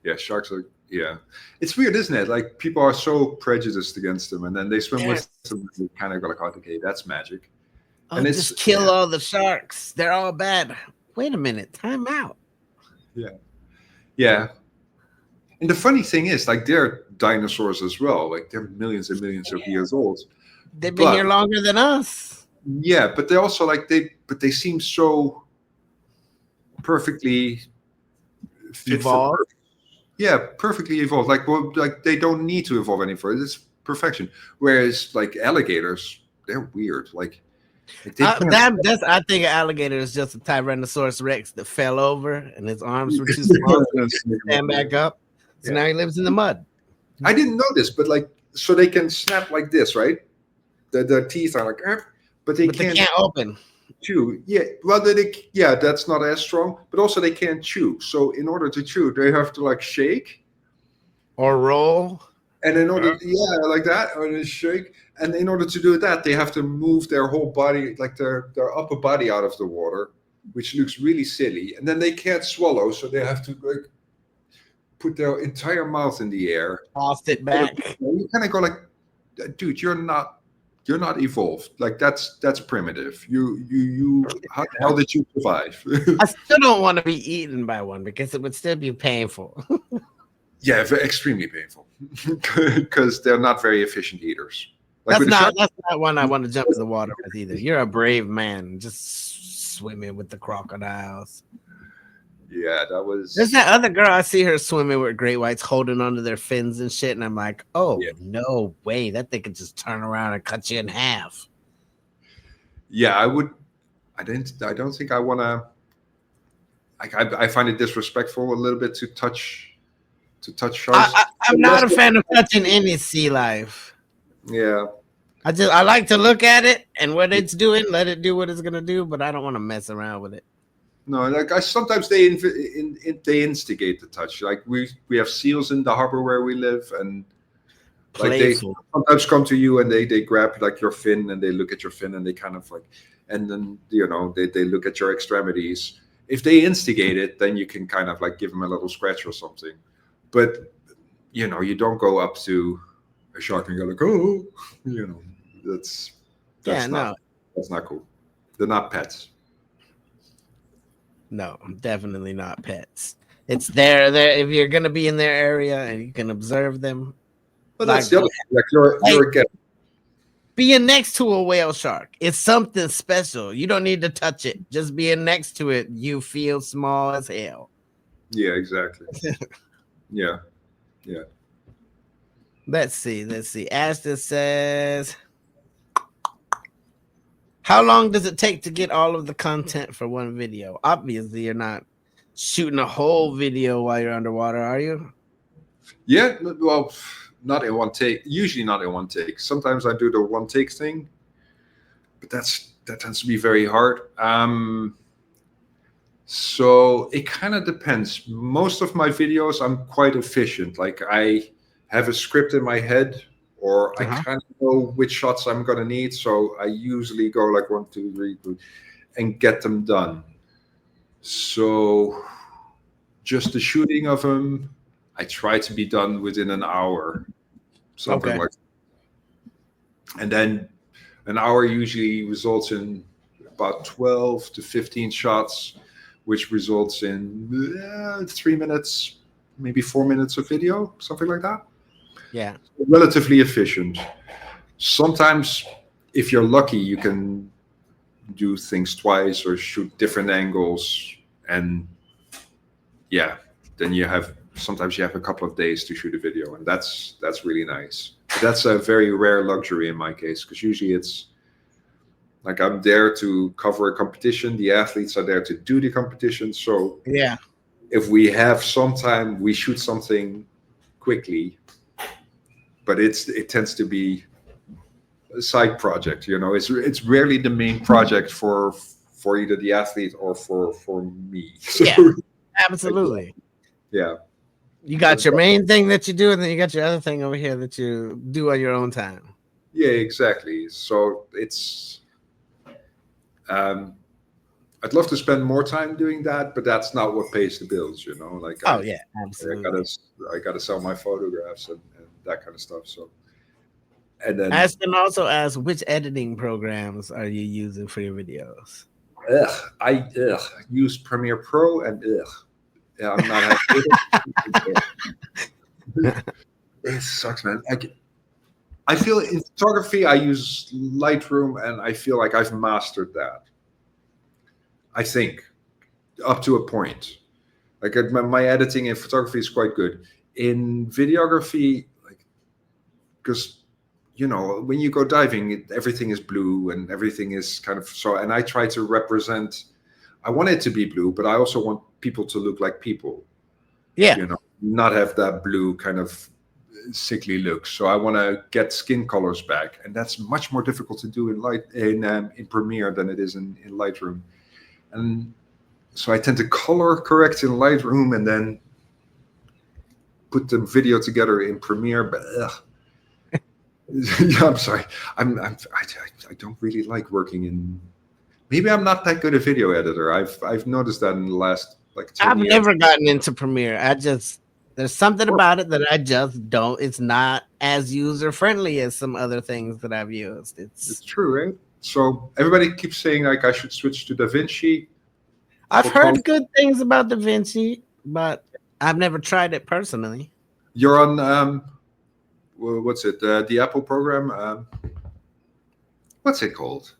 Speaker 2: Yeah. Sharks are. Yeah. It's weird, isn't it? Like people are so prejudiced against them, and then they swim with them. You kind of go like, okay, that's magic.
Speaker 1: Oh, and just kill all the sharks. They're all bad. Wait a minute. Time out.
Speaker 2: Yeah. Yeah. And the funny thing is, like, they're dinosaurs as well. Like, they're millions and millions of years old.
Speaker 1: They've been here longer than us.
Speaker 2: Yeah, but they also they seem so perfectly
Speaker 1: evolved.
Speaker 2: Perfectly evolved. Like they don't need to evolve any further. It's perfection. Whereas like alligators, they're weird. I
Speaker 1: think an alligator is just a Tyrannosaurus Rex that fell over and his arms were too small to stand back up. So now he lives in the mud.
Speaker 2: I didn't know this, but so they can snap like this, right? The teeth are like, but they can't
Speaker 1: open.
Speaker 2: Chew. Yeah, well, that's not as strong, but also they can't chew. So in order to chew, they have to shake
Speaker 1: or roll.
Speaker 2: And in order, like that, or they shake. And in order to do that, they have to move their whole body, like their upper body, out of the water, which looks really silly. And then they can't swallow, so they have to put their entire mouth in the air.
Speaker 1: Toss it back.
Speaker 2: You kind of go like, dude, you're not evolved. Like that's primitive. You how the hell did you survive?
Speaker 1: I still don't want to be eaten by one because it would still be painful.
Speaker 2: Yeah, extremely painful because they're not very efficient eaters.
Speaker 1: That's not one I want to jump in the water with either. You're a brave man, just swimming with the crocodiles.
Speaker 2: Yeah, that was.
Speaker 1: There's that other girl. I see her swimming with great whites, holding onto their fins and shit, and I'm like, oh no way, that thing could just turn around and cut you in half.
Speaker 2: Yeah, I would. I don't think I want to. I find it disrespectful a little bit to touch sharks.
Speaker 1: I'm not a fan of touching any sea life.
Speaker 2: Yeah.
Speaker 1: I like to look at it and what it's doing, let it do what it's gonna do, but I don't want to mess around with it.
Speaker 2: No, sometimes they instigate the touch. Like we have seals in the harbor where we live, and they sometimes come to you and they grab your fin and they look at your fin and they kind of and then they look at your extremities. If they instigate it, then you can kind of give them a little scratch or something. But you don't go up to a shark and go like, oh, that's not cool. They're not pets.
Speaker 1: No, definitely not pets. It's there. If you're gonna be in their area and you can observe them.
Speaker 2: But that's the other thing. You're again.
Speaker 1: Being next to a whale shark, it's something special. You don't need to touch it. Just being next to it, you feel small as hell.
Speaker 2: Yeah, exactly. Yeah.
Speaker 1: Let's see. Ashton says, How long does it take to get all of the content for one video? Obviously, you're not shooting a whole video while you're underwater, are you?
Speaker 2: Yeah, well, not in one take. Usually not in one take. Sometimes I do the one take thing, but that tends to be very hard. So it kind of depends. Most of my videos, I'm quite efficient. Like I have a script in my head, or I
Speaker 1: Uh-huh.
Speaker 2: kind of know which shots I'm gonna need. So I usually go like 1, 2, 3, and get them done. So just the shooting of them, I try to be done within an hour, something
Speaker 1: Okay.
Speaker 2: like that. And then an hour usually results in about 12 to 15 shots, which results in 3 minutes, maybe 4 minutes of video, something like that.
Speaker 1: Yeah.
Speaker 2: Relatively efficient. Sometimes, if you're lucky, you can do things twice or shoot different angles, and yeah, then you have sometimes you have a couple of days to shoot a video, and that's really nice. But that's a very rare luxury in my case, because usually it's like I'm there to cover a competition. The athletes are there to do the competition. So
Speaker 1: Yeah.
Speaker 2: if we have some time, we shoot something quickly. But it tends to be a side project. You know, it's rarely the main project for either the athlete or for me. So
Speaker 1: Yeah. Absolutely.
Speaker 2: yeah,
Speaker 1: You got your main thing that you do, and then you got your other thing over here that you do on your own time.
Speaker 2: yeah, exactly. So it's um, I'd love to spend more time doing that, but that's not what pays the bills. You know, like
Speaker 1: Oh yeah,
Speaker 2: I gotta
Speaker 1: absolutely.
Speaker 2: I gotta sell my photographs and that kind of stuff. So and then
Speaker 1: Ask and also ask which editing programs are you using for your videos?
Speaker 2: I use Premiere Pro and yeah, I'm not happy with it. It sucks, man. I feel in photography I use Lightroom and I feel like I've mastered that. I think up to a point. Like my editing in photography is quite good. In videography, like because you know when you go diving, everything is blue and everything is kind of so. And I try to represent. I want it to be blue, but I also want people to look like people.
Speaker 1: Yeah.
Speaker 2: You know, not have that blue kind of sickly look. So I want to get skin colors back, and that's much more difficult to do in Premiere than it is in Lightroom. And so I tend to color correct in Lightroom and then put the video together in Premiere. But yeah, I'm sorry. I don't really like working in. Maybe I'm not that good a video editor. I've noticed that in the last like 10 years.
Speaker 1: I've never gotten into Premiere. There's something about it that I just don't. It's not as user friendly as some other things that I've used.
Speaker 2: It's true, right? So everybody keeps saying like I should switch to DaVinci
Speaker 1: I've
Speaker 2: for content.
Speaker 1: heard good things about DaVinci, but I've never tried it personally.
Speaker 2: You're on what's it? The Apple program. What's it called?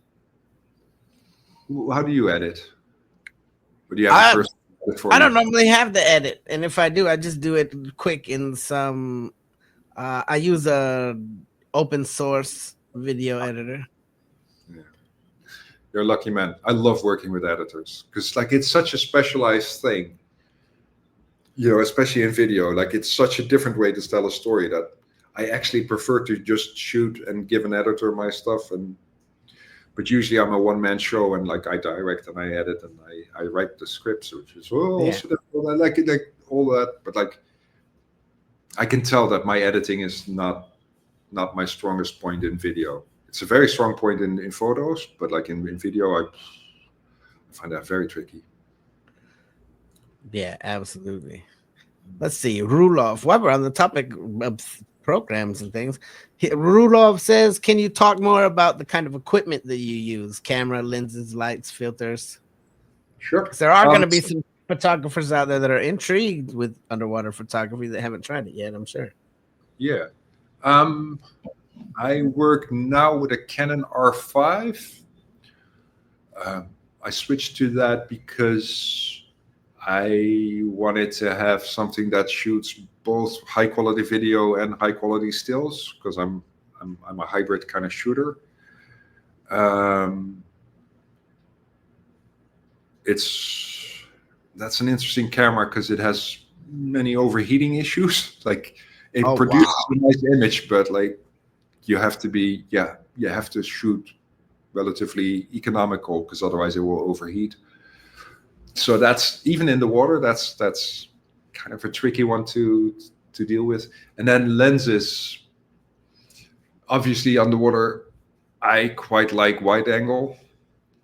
Speaker 2: How do you edit? Or do you have a
Speaker 1: I
Speaker 2: person edit for
Speaker 1: I
Speaker 2: you?
Speaker 1: don't normally have the edit, and if I do, I just do it quick in some. I use a open source video editor.
Speaker 2: Yeah. You're a lucky man. I love working with editors because like it's such a specialized thing. You know, especially in video, like it's such a different way to tell a story that I actually prefer to just shoot and give an editor my stuff. And but usually I'm a one-man show and like I direct and I edit and I write the scripts, which is
Speaker 1: Yeah,
Speaker 2: also difficult. I like it, like all that, but like I can tell that my editing is not my strongest point in video. It's a very strong point in photos, but like in video, I find that very tricky.
Speaker 1: yeah, absolutely. Let's see, Rulov. While we're on the topic of programs and things, Rulov says, "Can you talk more about the kind of equipment that you use? Camera, lenses, lights, filters?
Speaker 2: Sure.
Speaker 1: Because there are going to be some photographers out there that are intrigued with underwater photography that haven't tried it yet. I'm sure."
Speaker 2: Yeah. Um, I work now with a Canon R5. I switched to that because I wanted to have something that shoots both high quality video and high quality stills because I'm a hybrid kind of shooter. that's an interesting camera because it has many overheating issues. Like it
Speaker 1: Oh
Speaker 2: produces
Speaker 1: wow.
Speaker 2: a nice image, but like you have to be, you have to shoot relatively economical because otherwise it will overheat. So that's even in the water. That's kind of a tricky one to deal with. And then lenses. Obviously, underwater, I quite like wide angle.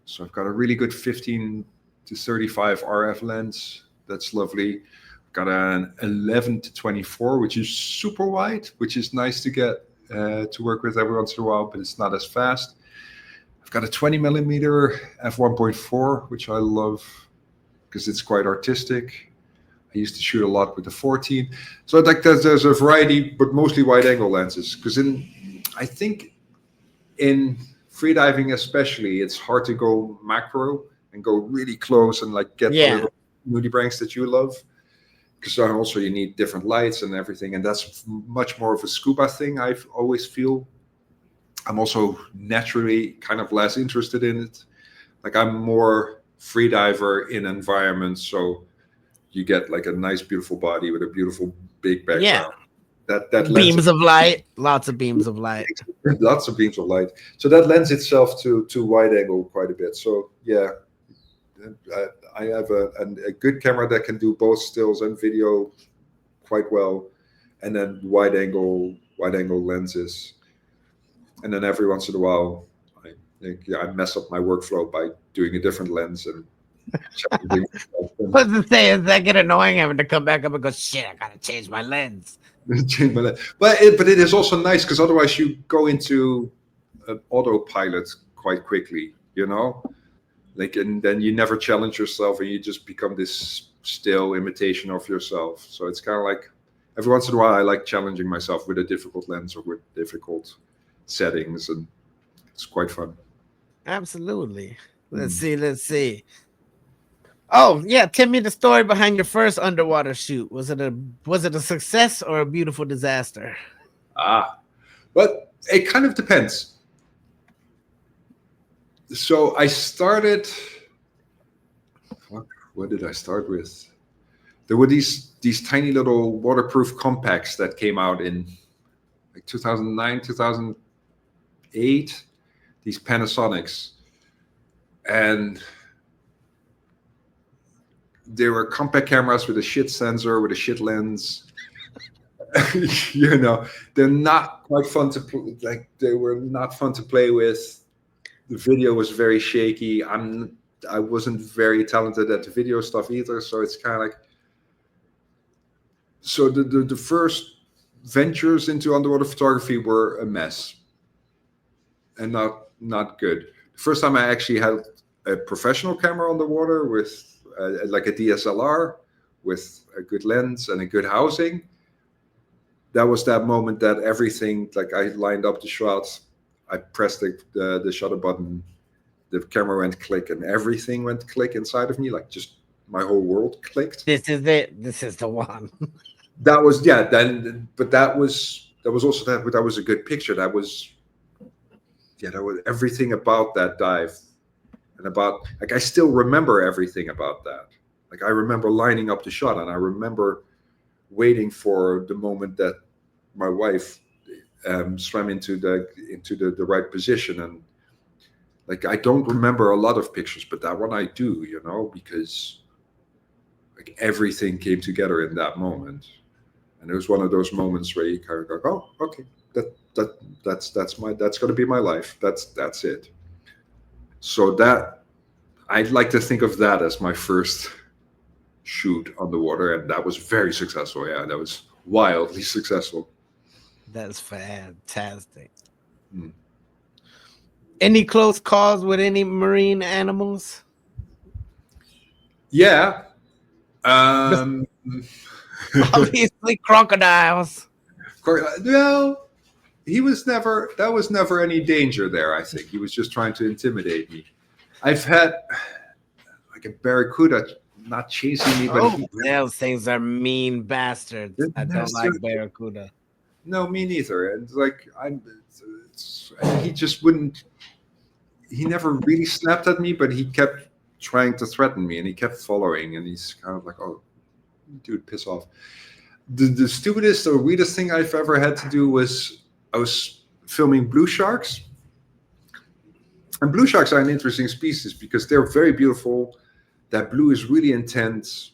Speaker 2: So I've got a really good 15 to 35 RF lens. That's lovely. I've got an 11 to 24, which is super wide, which is nice to get to work with every once in a while, but it's not as fast. I've got a 20 millimeter f1.4, which I love because it's quite artistic. I used to shoot a lot with the 14. So like there's a variety, but mostly wide angle lenses. Because I think in freediving especially, it's hard to go macro and go really close and like get the
Speaker 1: Yeah.
Speaker 2: little nudibranchs that you love. Because also you need different lights and everything, and that's much more of a scuba thing. I always feel. I'm also naturally kind of less interested in it. Like I'm more freediver in environments, so you get like a nice, beautiful body with a beautiful big
Speaker 1: Yeah.
Speaker 2: background. That lends
Speaker 1: Beams of light. Lots of beams of light.
Speaker 2: lots of beams of light. So that lends itself to wide angle quite a bit. So yeah, I have a good camera that can do both stills and video quite well, and then wide angle lenses. And then every once in a while, I mess up my workflow by doing a different lens and challenging myself.
Speaker 1: What's to say is that get annoying having to come back up and go, shit, I gotta change my lens.
Speaker 2: Change my lens. But it is also nice because otherwise you go into autopilot quite quickly, you know? Like, and then you never challenge yourself and you just become this still imitation of yourself. So it's kind of like every once in a while I like challenging myself with a difficult lens or with difficult settings, and it's quite fun.
Speaker 1: Absolutely. Let's see. Oh yeah, tell me the story behind your first underwater shoot. Was it a success or a beautiful disaster?
Speaker 2: But it kind of depends. So I started. What did I start with? There were these tiny little waterproof compacts that came out in like 2009, 2008. These Panasonics, and they were compact cameras with a shit sensor, with a shit lens. You know, they're not quite fun to like. They were not fun to play with. The video was very shaky. I wasn't very talented at the video stuff either, so it's kind of like. So the first ventures into underwater photography were a mess, and not good. The first time I actually had a professional camera on the water with like a DSLR with a good lens and a good housing. That was that moment that everything, like I lined up the shots, I pressed the shutter button, the camera went click, and everything went click inside of me, like just my whole world clicked.
Speaker 1: This is it. This is the one.
Speaker 2: That was then, but that was also that. But that was a good picture. That was everything about that dive, and about like I still remember everything about that. Like I remember lining up the shot, and I remember waiting for the moment that my wife swam into the right position. And like I don't remember a lot of pictures, but that one I do, you know, because like everything came together in that moment. And it was one of those moments where you kind of go, oh, okay, that's going to be my life. That's it. So that I'd like to think of that as my first shoot on the water, and that was very successful. Yeah, that was wildly successful.
Speaker 1: That's fantastic.
Speaker 2: Hmm.
Speaker 1: Any close calls with any marine animals?
Speaker 2: Yeah.
Speaker 1: Obviously, crocodiles.
Speaker 2: Well, that was never any danger there. I think he was just trying to intimidate me. I've had like a barracuda not chasing me, but
Speaker 1: those things are mean bastards. I don't like barracuda.
Speaker 2: No, me neither. And like he just wouldn't. He never really snapped at me, but he kept trying to threaten me, and he kept following, and he's kind of like, oh, dude, piss off. The stupidest or weirdest thing I've ever had to do was I was filming blue sharks. And blue sharks are an interesting species because they're very beautiful. That blue is really intense.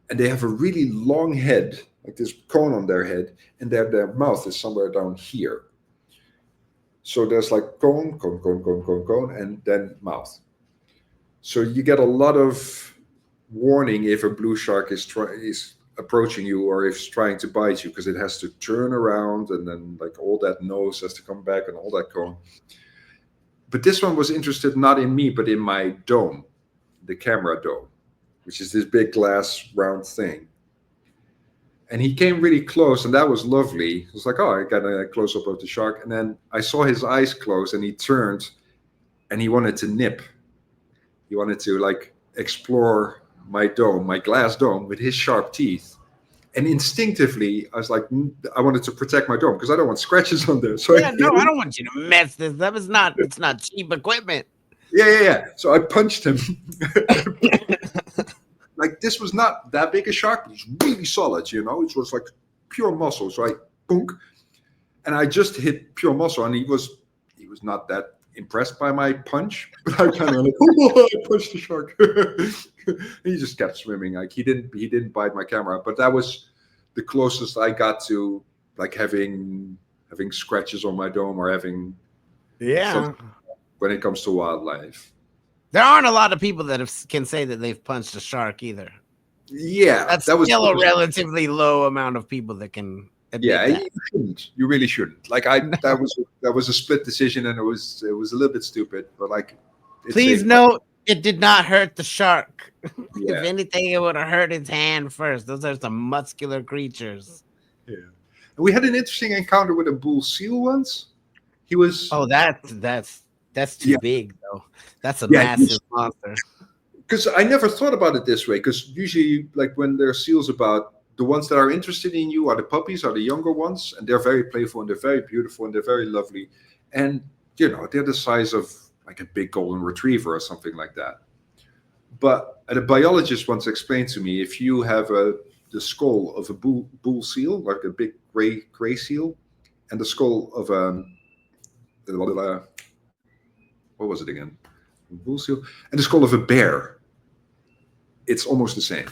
Speaker 2: And they have a really long head, like this cone on their head, and their mouth is somewhere down here. So there's like cone, cone, cone, cone, cone, cone, and then mouth. So you get a lot of warning if a blue shark is approaching you or if it's trying to bite you, because it has to turn around and then like all that nose has to come back and all that cone. But this one was interested not in me, but in my dome, the camera dome, which is this big glass round thing. And he came really close, and that was lovely. It was like, oh, I got a close up of the shark. And then I saw his eyes close, and he turned, and he wanted to nip. He wanted to like explore my dome, my glass dome, with his sharp teeth. And instinctively, I was like, I wanted to protect my dome because I don't want scratches on there. So
Speaker 1: yeah, no, I don't want you to mess this up. It's not cheap equipment.
Speaker 2: Yeah. So I punched him. Like, this was not that big a shark, but it's really solid, you know. It was like pure muscle. So I boonk, and I just hit pure muscle, and he was not that impressed by my punch, but I kind of like, oh, I punched the shark. He just kept swimming. Like he didn't bite my camera, but that was the closest I got to like having scratches on my dome or having when it comes to wildlife.
Speaker 1: There aren't a lot of people that can say that they've punched a shark either.
Speaker 2: Yeah,
Speaker 1: that was still a relatively low amount of people that can.
Speaker 2: Yeah, you shouldn't. You really shouldn't. Like that was a split decision, and it was a little bit stupid. But like,
Speaker 1: please note, it did not hurt the shark.
Speaker 2: Yeah.
Speaker 1: If anything, it would have hurt its hand first. Those are some muscular creatures.
Speaker 2: Yeah, and we had an interesting encounter with a bull seal once. He was.
Speaker 1: Oh, that's too big though. That's a massive monster.
Speaker 2: Because I never thought about it this way. Because usually, like when there are seals about, the ones that are interested in you are the puppies, are the younger ones, and they're very playful and they're very beautiful and they're very lovely, and you know they're the size of like a big golden retriever or something like that. But a biologist once explained to me, if you have the skull of a bull seal, like a big gray seal, and the skull of what was it again? Bull seal, and the skull of a bear, it's almost the same.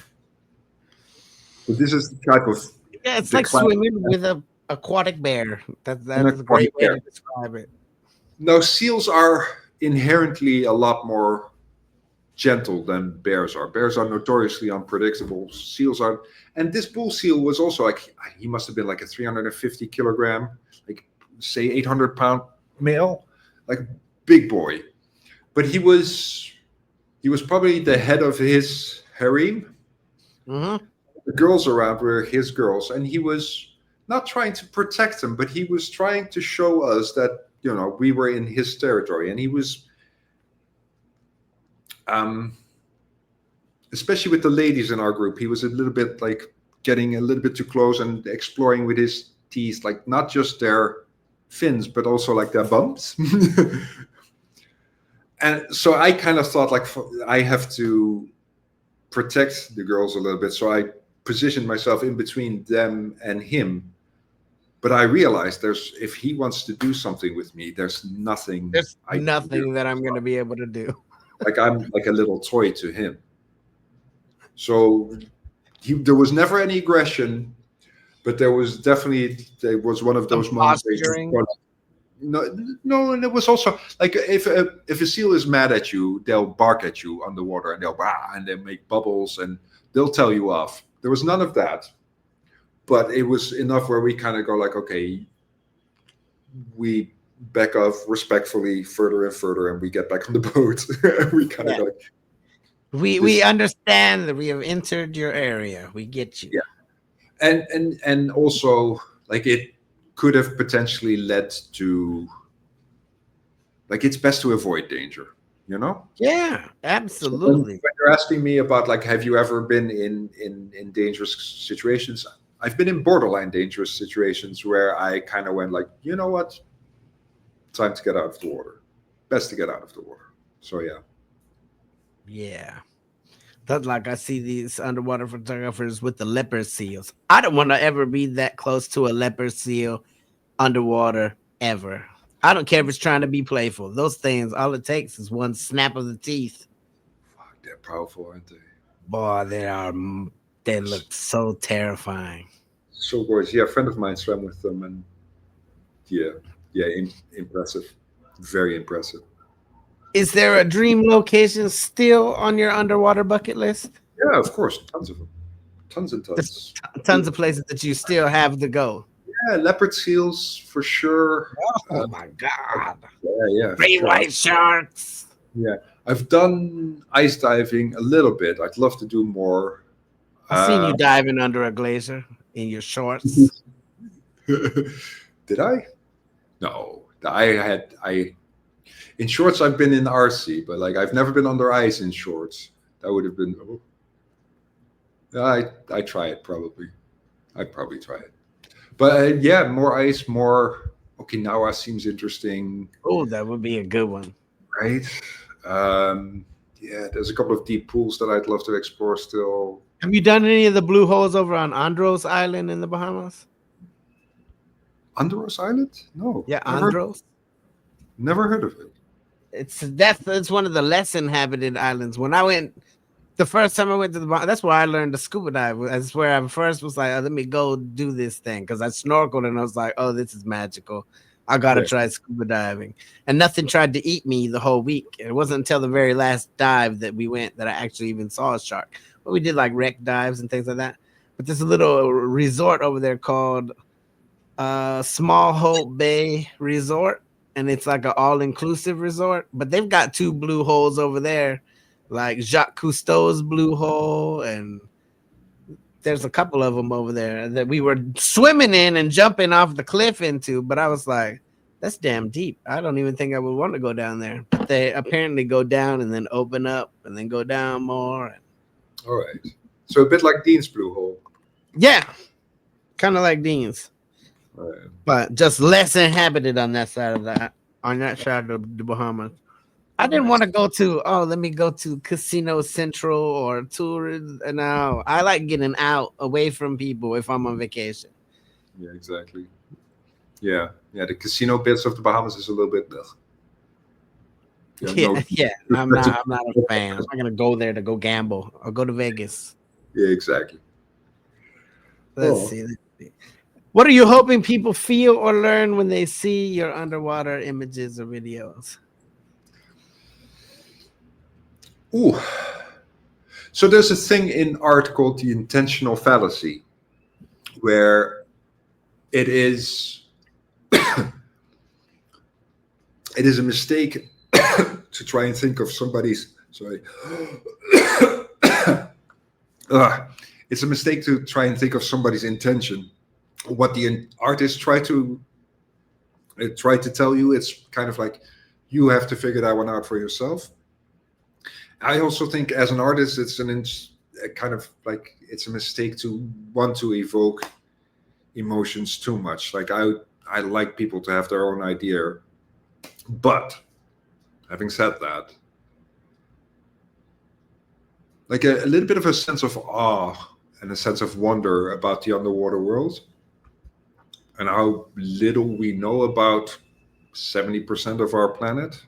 Speaker 2: But this is the type of
Speaker 1: it's like swimming with an aquatic bear. That is a great way to describe it.
Speaker 2: Now, seals are inherently a lot more gentle than bears are. Bears are notoriously unpredictable. Seals are, and this bull seal was also like, he must have been like a 350 kilogram, like say 800-pound male, like big boy. But he was probably the head of his harem.
Speaker 1: Mm-hmm.
Speaker 2: The girls around were his girls, and he was not trying to protect them, but he was trying to show us that, you know, we were in his territory. And he was, especially with the ladies in our group, he was a little bit like getting a little bit too close and exploring with his teeth, like not just their fins, but also like their bumps. And so I kind of thought, like, I have to protect the girls a little bit. So I positioned myself in between them and him. But I realized if he wants to do something with me, there's nothing.
Speaker 1: There's nothing that I'm going to be able to do.
Speaker 2: Like I'm like a little toy to him. So there was never any aggression, but there was one of those moments. No, and it was also like if a seal is mad at you, they'll bark at you underwater and they make bubbles and they'll tell you off. There was none of that, but it was enough where we kind of go like, okay, we back off respectfully further and further, and we get back on the boat. We kind of like,
Speaker 1: we understand that we have entered your area. We get you.
Speaker 2: Yeah, and also like it could have potentially led to, like, it's best to avoid danger, you know?
Speaker 1: Yeah, absolutely.
Speaker 2: So when you're asking me about like, have you ever been in dangerous situations? I've been in borderline dangerous situations where I kind of went like, you know what? Time to get out of the water. Best to get out of the water. So yeah.
Speaker 1: Yeah. That's like I see these underwater photographers with the leopard seals. I don't want to ever be that close to a leopard seal underwater ever. I don't care if it's trying to be playful. Those things, all it takes is one snap of the teeth.
Speaker 2: Fuck, they're powerful, aren't they?
Speaker 1: Boy, they look so terrifying.
Speaker 2: So gorgeous. Yeah, a friend of mine swam with them, and yeah, yeah, impressive, very impressive.
Speaker 1: Is there a dream location still on your underwater bucket list?
Speaker 2: Yeah, of course, tons of them, tons and
Speaker 1: There's
Speaker 2: tons.
Speaker 1: tons of places that you still have to go.
Speaker 2: Yeah, leopard seals for sure.
Speaker 1: Oh my god.
Speaker 2: Yeah, yeah, for
Speaker 1: Great
Speaker 2: sure.
Speaker 1: white sharks.
Speaker 2: Yeah, I've done ice diving a little bit. I'd love to do more.
Speaker 1: I seen you
Speaker 2: Uh,
Speaker 1: diving under a glacier in your shorts.
Speaker 2: did I? No, I in shorts. I've been in RC, but like I've never been under ice in shorts. That would have been. Oh, I try it probably. I'd probably try it. But yeah, more ice, more Okinawa seems interesting,
Speaker 1: Oh, that would be a good one.
Speaker 2: right? Yeah, there's a couple of deep pools that I'd love to explore still.
Speaker 1: Have you done any of the blue holes over on Andros Island in the Bahamas?
Speaker 2: Andros Island? No,
Speaker 1: Yeah,
Speaker 2: never,
Speaker 1: Andros.
Speaker 2: never heard of it.
Speaker 1: That's one of the less inhabited islands. When I went the first time I went to the that's where I learned to scuba dive. That's where I first was like, oh, let me go do this thing because I snorkeled and I was like, oh, this is magical. I gotta
Speaker 2: Yeah.
Speaker 1: try scuba diving. And nothing tried to eat me the whole week. It wasn't until the very last dive that we went that I actually even saw a shark. But we did like wreck dives and things like that. But there's a little resort over there called Small Hope Bay Resort, and it's like an all-inclusive resort. But they've got two blue holes over there, like Jacques Cousteau's blue hole, and there's a couple of them over there that we were swimming in and jumping off the cliff into. But I was like, that's damn deep. I don't even think I would want to go down there. But they apparently go down and then open up and then go down more.
Speaker 2: All right. So a bit like Dean's Blue Hole.
Speaker 1: Yeah, kind of like Dean's,
Speaker 2: Right.
Speaker 1: but just less inhabited on that side of the Bahamas. I didn't want to go to let me go to Casino Central or Tourism. No, I like getting out away from people if I'm on vacation.
Speaker 2: Yeah, exactly. Yeah, yeah. The casino bits of the Bahamas is a little bit. Ugh.
Speaker 1: Yeah,
Speaker 2: No,
Speaker 1: yeah. I'm not a fan. I'm not gonna go there to go gamble or go to Vegas.
Speaker 2: yeah, exactly.
Speaker 1: Let's
Speaker 2: Oh.
Speaker 1: see. What are you hoping people feel or learn when they see your underwater images or videos?
Speaker 2: Ooh. So there's a thing in art called the intentional fallacy, where it is it is a mistake to try and think of somebody's it's a mistake to try and think of somebody's intention. What the artist tried to tell you, it's kind of like you have to figure that one out for yourself. I also think as an artist, it's kind of like it's a mistake to want to evoke emotions too much. Like I like people to have their own idea, but having said that, like a little bit of a sense of awe and a sense of wonder about the underwater world and how little we know about 70% of our planet.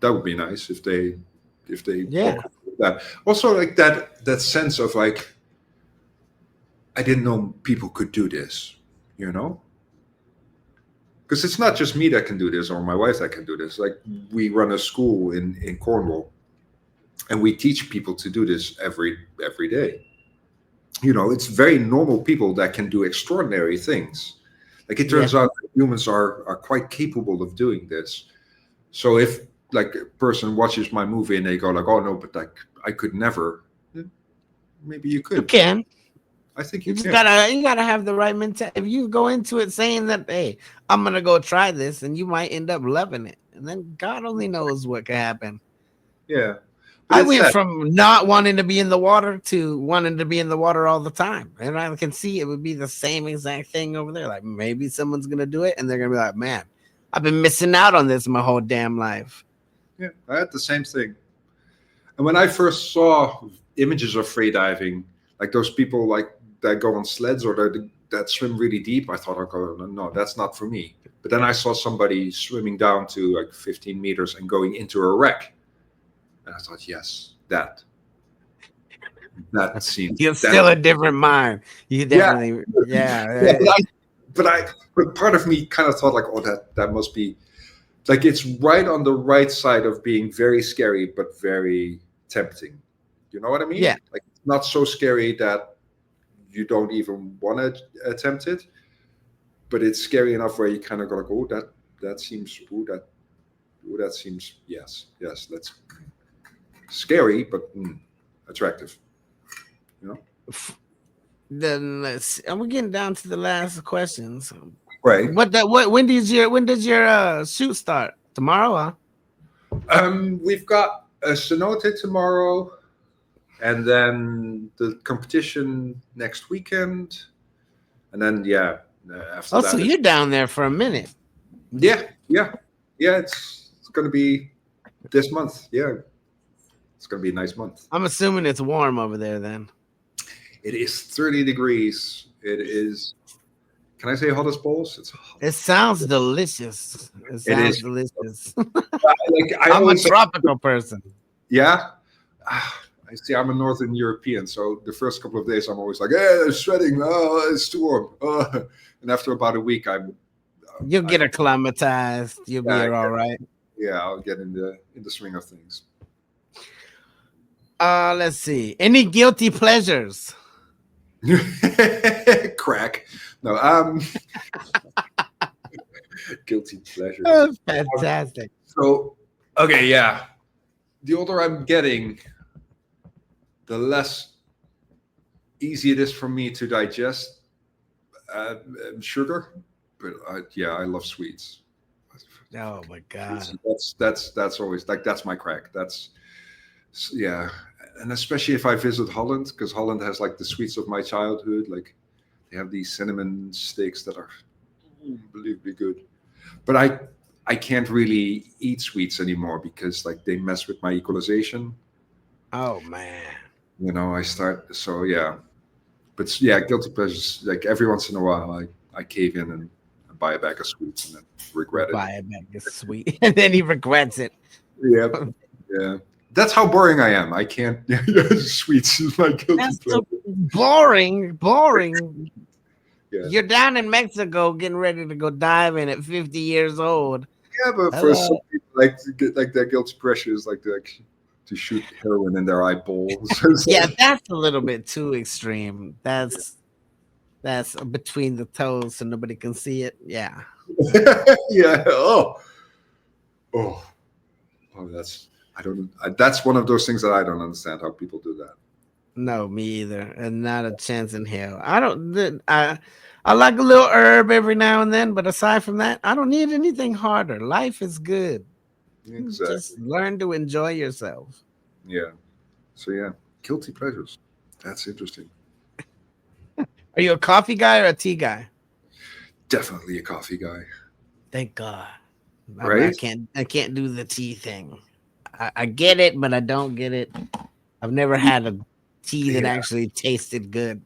Speaker 2: That would be nice if they
Speaker 1: Yeah.
Speaker 2: talk about that. Also, like that sense of like, I didn't know people could do this, you know? Because it's not just me that can do this or my wife that can do this. Like we run a school in Cornwall, and we teach people to do this every day. You know, it's very normal people that can do extraordinary things. Like it turns out that humans are quite capable of doing this. So if like a person watches my movie and they go like, "Oh no, but like I could never," maybe you could.
Speaker 1: You can.
Speaker 2: I think
Speaker 1: You
Speaker 2: you
Speaker 1: just
Speaker 2: can.
Speaker 1: gotta have the right mentality. If you go into it saying that, hey, I'm gonna go try this, and you might end up loving it, and then God only knows what could happen.
Speaker 2: Yeah. But
Speaker 1: I
Speaker 2: it's
Speaker 1: went
Speaker 2: sad.
Speaker 1: from not wanting to be in the water to wanting to be in the water all the time, and I can see it would be the same exact thing over there. Like maybe someone's gonna do it, and they're gonna be like, "Man, I've been missing out on this my whole damn life."
Speaker 2: Yeah, I had the same thing. And when I first saw images of freediving, like those people like that go on sleds or that swim really deep, I thought, oh, no, that's not for me. But then I saw somebody swimming down to like 15 meters and going into a wreck. And I thought, yes, that seems.
Speaker 1: You're still a different mind. You definitely,
Speaker 2: But part of me kind of thought like, oh, that must be like, it's right on the right side of being very scary, but very tempting. You know what I mean?
Speaker 1: Yeah.
Speaker 2: Like, it's not so scary that you don't even want to attempt it, but it's scary enough where you kind of go like, oh, that seems, that seems, yes, that's scary, but attractive. You know.
Speaker 1: Then we're getting down to the last questions.
Speaker 2: Right.
Speaker 1: When does your shoot start? Tomorrow, huh?
Speaker 2: We've got a cenote tomorrow, and then the competition next weekend, and then after that.
Speaker 1: So you're down there for a minute.
Speaker 2: Yeah. It's gonna be this month. Yeah, it's gonna be a nice month.
Speaker 1: I'm assuming it's warm over there then.
Speaker 2: It is 30 degrees. It is. Can I say hot as balls? It's hot.
Speaker 1: It sounds delicious. It sounds delicious. I'm a tropical person.
Speaker 2: Yeah. I see. I'm a Northern European, so the first couple of days I'm always like, "Hey, I'm sweating. Oh, it's too warm." And after about a week,
Speaker 1: you'll get acclimatized. You'll be all right.
Speaker 2: Yeah, I'll get in the swing of things.
Speaker 1: Let's see. Any guilty pleasures?
Speaker 2: Crack. No. Guilty pleasures.
Speaker 1: That's fantastic.
Speaker 2: So, okay, yeah. The older I'm getting, the less easy it is for me to digest sugar. But I love sweets.
Speaker 1: Oh my god.
Speaker 2: That's always like, that's my crack. And especially if I visit Holland, because Holland has like the sweets of my childhood. Like, they have these cinnamon sticks that are unbelievably good. But I can't really eat sweets anymore because like they mess with my equalization.
Speaker 1: Oh man.
Speaker 2: You know, But yeah, guilty pleasures. Like, every once in a while, I cave in and buy a bag of sweets and then regret it.
Speaker 1: Buy a bag of sweet, and then he regrets it.
Speaker 2: Yeah. That's how boring I am. I can't. Sweets is my guilty pleasure.
Speaker 1: So boring.
Speaker 2: Yeah.
Speaker 1: You're down in Mexico getting ready to go diving at 50 years old.
Speaker 2: Yeah, but for some people, like their guilty pleasure is like to shoot heroin in their eyeballs.
Speaker 1: Yeah, that's a little bit too extreme. That's between the toes, so nobody can see it. Yeah.
Speaker 2: Yeah. That's one of those things that I don't understand, how people do that.
Speaker 1: No, me either, and not a chance in hell. I like a little herb every now and then, but aside from that, I don't need anything harder. Life is good.
Speaker 2: Exactly.
Speaker 1: Just learn to enjoy yourself.
Speaker 2: Yeah. So yeah, guilty pleasures. That's interesting.
Speaker 1: Are you a coffee guy or a tea guy?
Speaker 2: Definitely a coffee guy.
Speaker 1: Thank God.
Speaker 2: Right?
Speaker 1: I can't do the tea thing. I get it, but I don't get it. I've never had a tea that actually tasted good.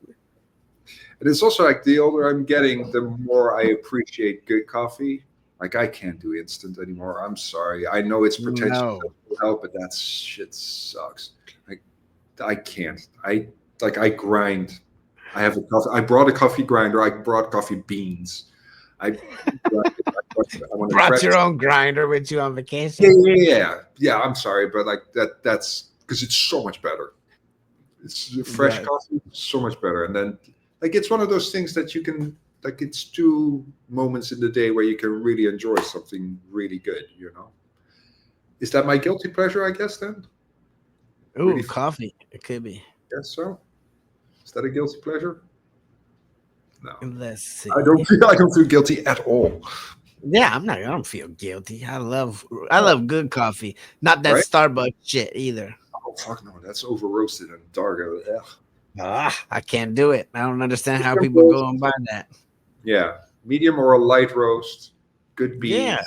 Speaker 2: And it's also like, the older I'm getting, the more I appreciate good coffee. Like, I can't do instant anymore. I'm sorry. I know it's potential to help, but that shit sucks. I can't. I grind. I brought a coffee grinder. I brought coffee beans. I
Speaker 1: brought your own grinder with you on vacation.
Speaker 2: Yeah. I'm sorry, but like that's because it's so much better. It's fresh coffee, so much better. And then, like, it's one of those things that you can, like, it's 2 moments in the day where you can really enjoy something really good. You know, is that my guilty pleasure? I guess then.
Speaker 1: Ooh, really coffee. It could be.
Speaker 2: Yes, so. Is that a guilty pleasure? No.
Speaker 1: Let's see.
Speaker 2: I don't feel guilty at all.
Speaker 1: Yeah, I don't feel guilty. I love good coffee. Not that Starbucks shit either.
Speaker 2: Oh fuck no, that's over roasted and dark.
Speaker 1: I can't do it. I don't understand how people go and buy that.
Speaker 2: Yeah, medium or a light roast, good beans.
Speaker 1: Yeah,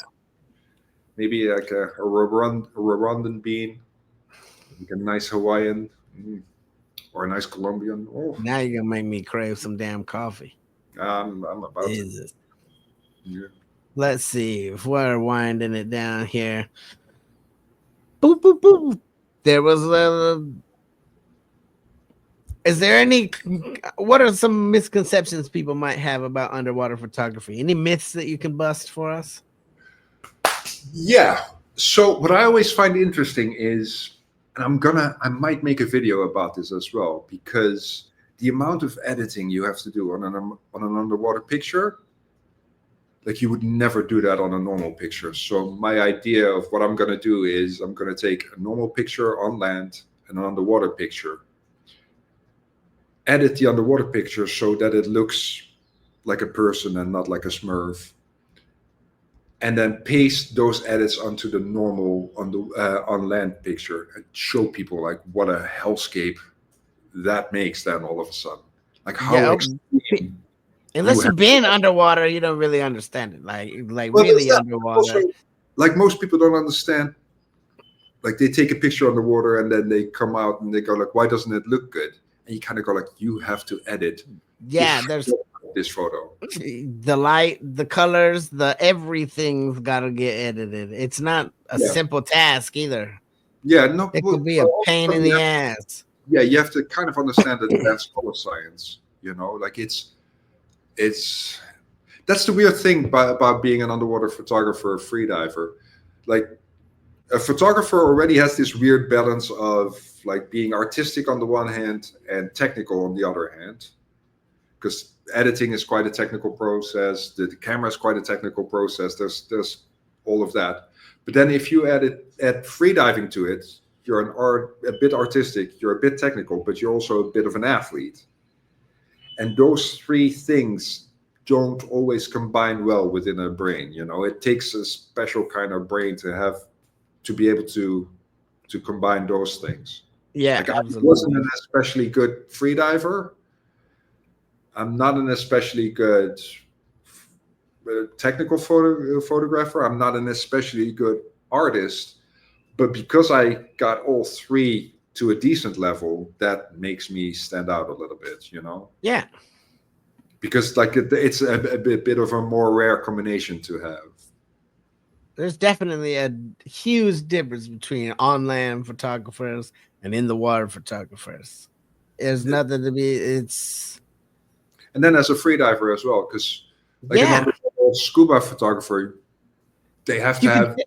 Speaker 2: maybe like a Rwandan bean. Like a nice Hawaiian or a nice Colombian. Oh,
Speaker 1: Now you're gonna make me crave some damn coffee.
Speaker 2: I'm about to.
Speaker 1: Jesus.
Speaker 2: Yeah.
Speaker 1: Let's see if we're winding it down here. Boop boop boop. There was a. Is there any? What are some misconceptions people might have about underwater photography? Any myths that you can bust for us?
Speaker 2: Yeah. So what I always find interesting is, and I might make a video about this as well, because the amount of editing you have to do on an underwater picture, like you would never do that on a normal picture. So my idea of what I'm gonna do is I'm gonna take a normal picture on land and an underwater picture, edit the underwater picture so that it looks like a person and not like a Smurf, and then paste those edits onto the normal on land picture and show people like what a hellscape that makes. Then all of a sudden, like how extreme.
Speaker 1: Unless you've been underwater, you don't really understand it. Like well, really underwater.
Speaker 2: Also, like most people don't understand. Like they take a picture underwater and then they come out and they go like, "Why doesn't it look good?" And you kind of go like, "You have to edit."
Speaker 1: Yeah, there's
Speaker 2: this photo.
Speaker 1: The light, the colors, the everything's got to get edited. It's not a simple task either.
Speaker 2: Yeah, no,
Speaker 1: it could be a pain in the ass.
Speaker 2: Yeah, you have to kind of understand the advanced color science. You know, like it's that's the weird thing about being an underwater photographer, freediver. Like a photographer already has this weird balance of like being artistic on the one hand and technical on the other hand, because editing is quite a technical process. The camera is quite a technical process. There's all of that. But then if you add freediving to it, you're a bit artistic, you're a bit technical, but you're also a bit of an athlete. And those three things don't always combine well within a brain. You know, it takes a special kind of brain to be able to combine those things.
Speaker 1: Yeah,
Speaker 2: like
Speaker 1: absolutely.
Speaker 2: I wasn't an especially good freediver. I'm not an especially good technical photographer. I'm not an especially good artist. But because I got all three to a decent level, that makes me stand out a little bit, you know?
Speaker 1: Yeah.
Speaker 2: Because like it's a bit of a more rare combination to have.
Speaker 1: There's definitely a huge difference between on land photographers and in the water photographers. There's nothing to be.
Speaker 2: And then as a freediver as well, because like an scuba photographer, they have to have.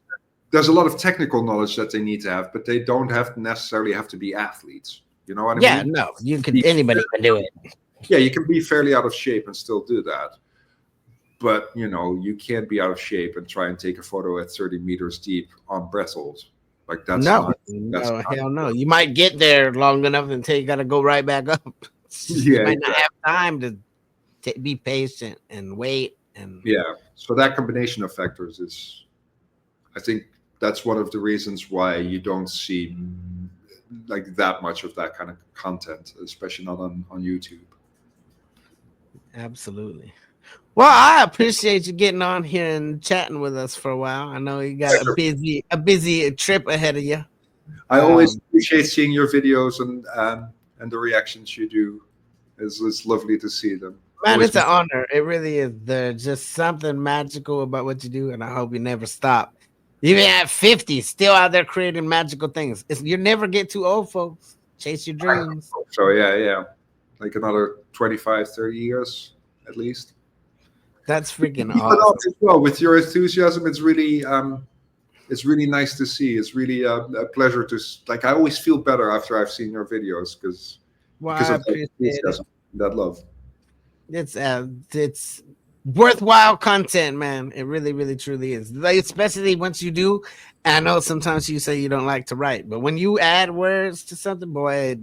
Speaker 2: There's a lot of technical knowledge that they need to have, but they don't necessarily have to be athletes. You know what I mean?
Speaker 1: Yeah, no, anybody can do it.
Speaker 2: Yeah, you can be fairly out of shape and still do that. But, you know, you can't be out of shape and try and take a photo at 30 meters deep on breath hold. Like that's
Speaker 1: hell no. You might get there long enough until you got to go right back up. You might not have time to be patient and wait. And
Speaker 2: so that combination of factors is, I think that's one of the reasons why you don't see like that much of that kind of content, especially not on YouTube.
Speaker 1: Absolutely. Well, I appreciate you getting on here and chatting with us for a while. I know you got a busy trip ahead of you.
Speaker 2: I always appreciate seeing your videos and the reactions you do. It's lovely to see them.
Speaker 1: Man, it's an honor. It really is. There's just something magical about what you do, and I hope you never stop. Even at 50, still out there creating magical things. You never get too old, folks. Chase your dreams.
Speaker 2: So yeah. Like another 25, 30 years at least.
Speaker 1: That's freaking awesome.
Speaker 2: As well, with your enthusiasm, it's really nice to see. It's really a pleasure to like. I always feel better after I've seen your videos because of that love.
Speaker 1: It's worthwhile content, man. It really, really, truly is. Like, especially once you do. I know sometimes you say you don't like to write, but when you add words to something, boy.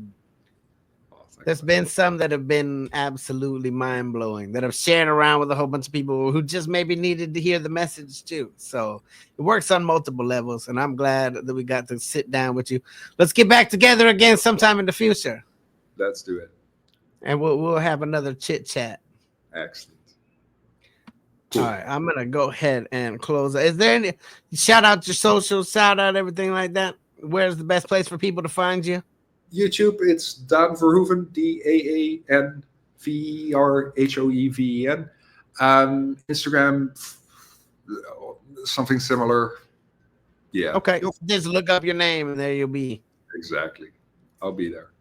Speaker 1: There's been some that have been absolutely mind-blowing that have shared around with a whole bunch of people who just maybe needed to hear the message too. So it works on multiple levels, and I'm glad that we got to sit down with you. Let's get back together again sometime in the future.
Speaker 2: Let's do it.
Speaker 1: And we'll have another chit-chat.
Speaker 2: Excellent.
Speaker 1: Cool. All right, I'm going to go ahead and close. Is there any shout out your socials, shout out everything like that? Where's the best place for people to find you?
Speaker 2: YouTube, it's Daan Verhoeven, DaanVerhoeven. Instagram, something similar. Yeah.
Speaker 1: Okay, just look up your name and there you'll be.
Speaker 2: Exactly. I'll be there.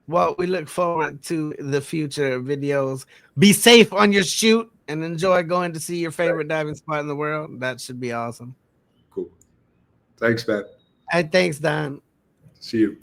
Speaker 1: Well, we look forward to the future videos. Be safe on your shoot and enjoy going to see your favorite diving spot in the world. That should be awesome.
Speaker 2: Cool. Thanks, man.
Speaker 1: Hey, thanks, Daan.
Speaker 2: See you.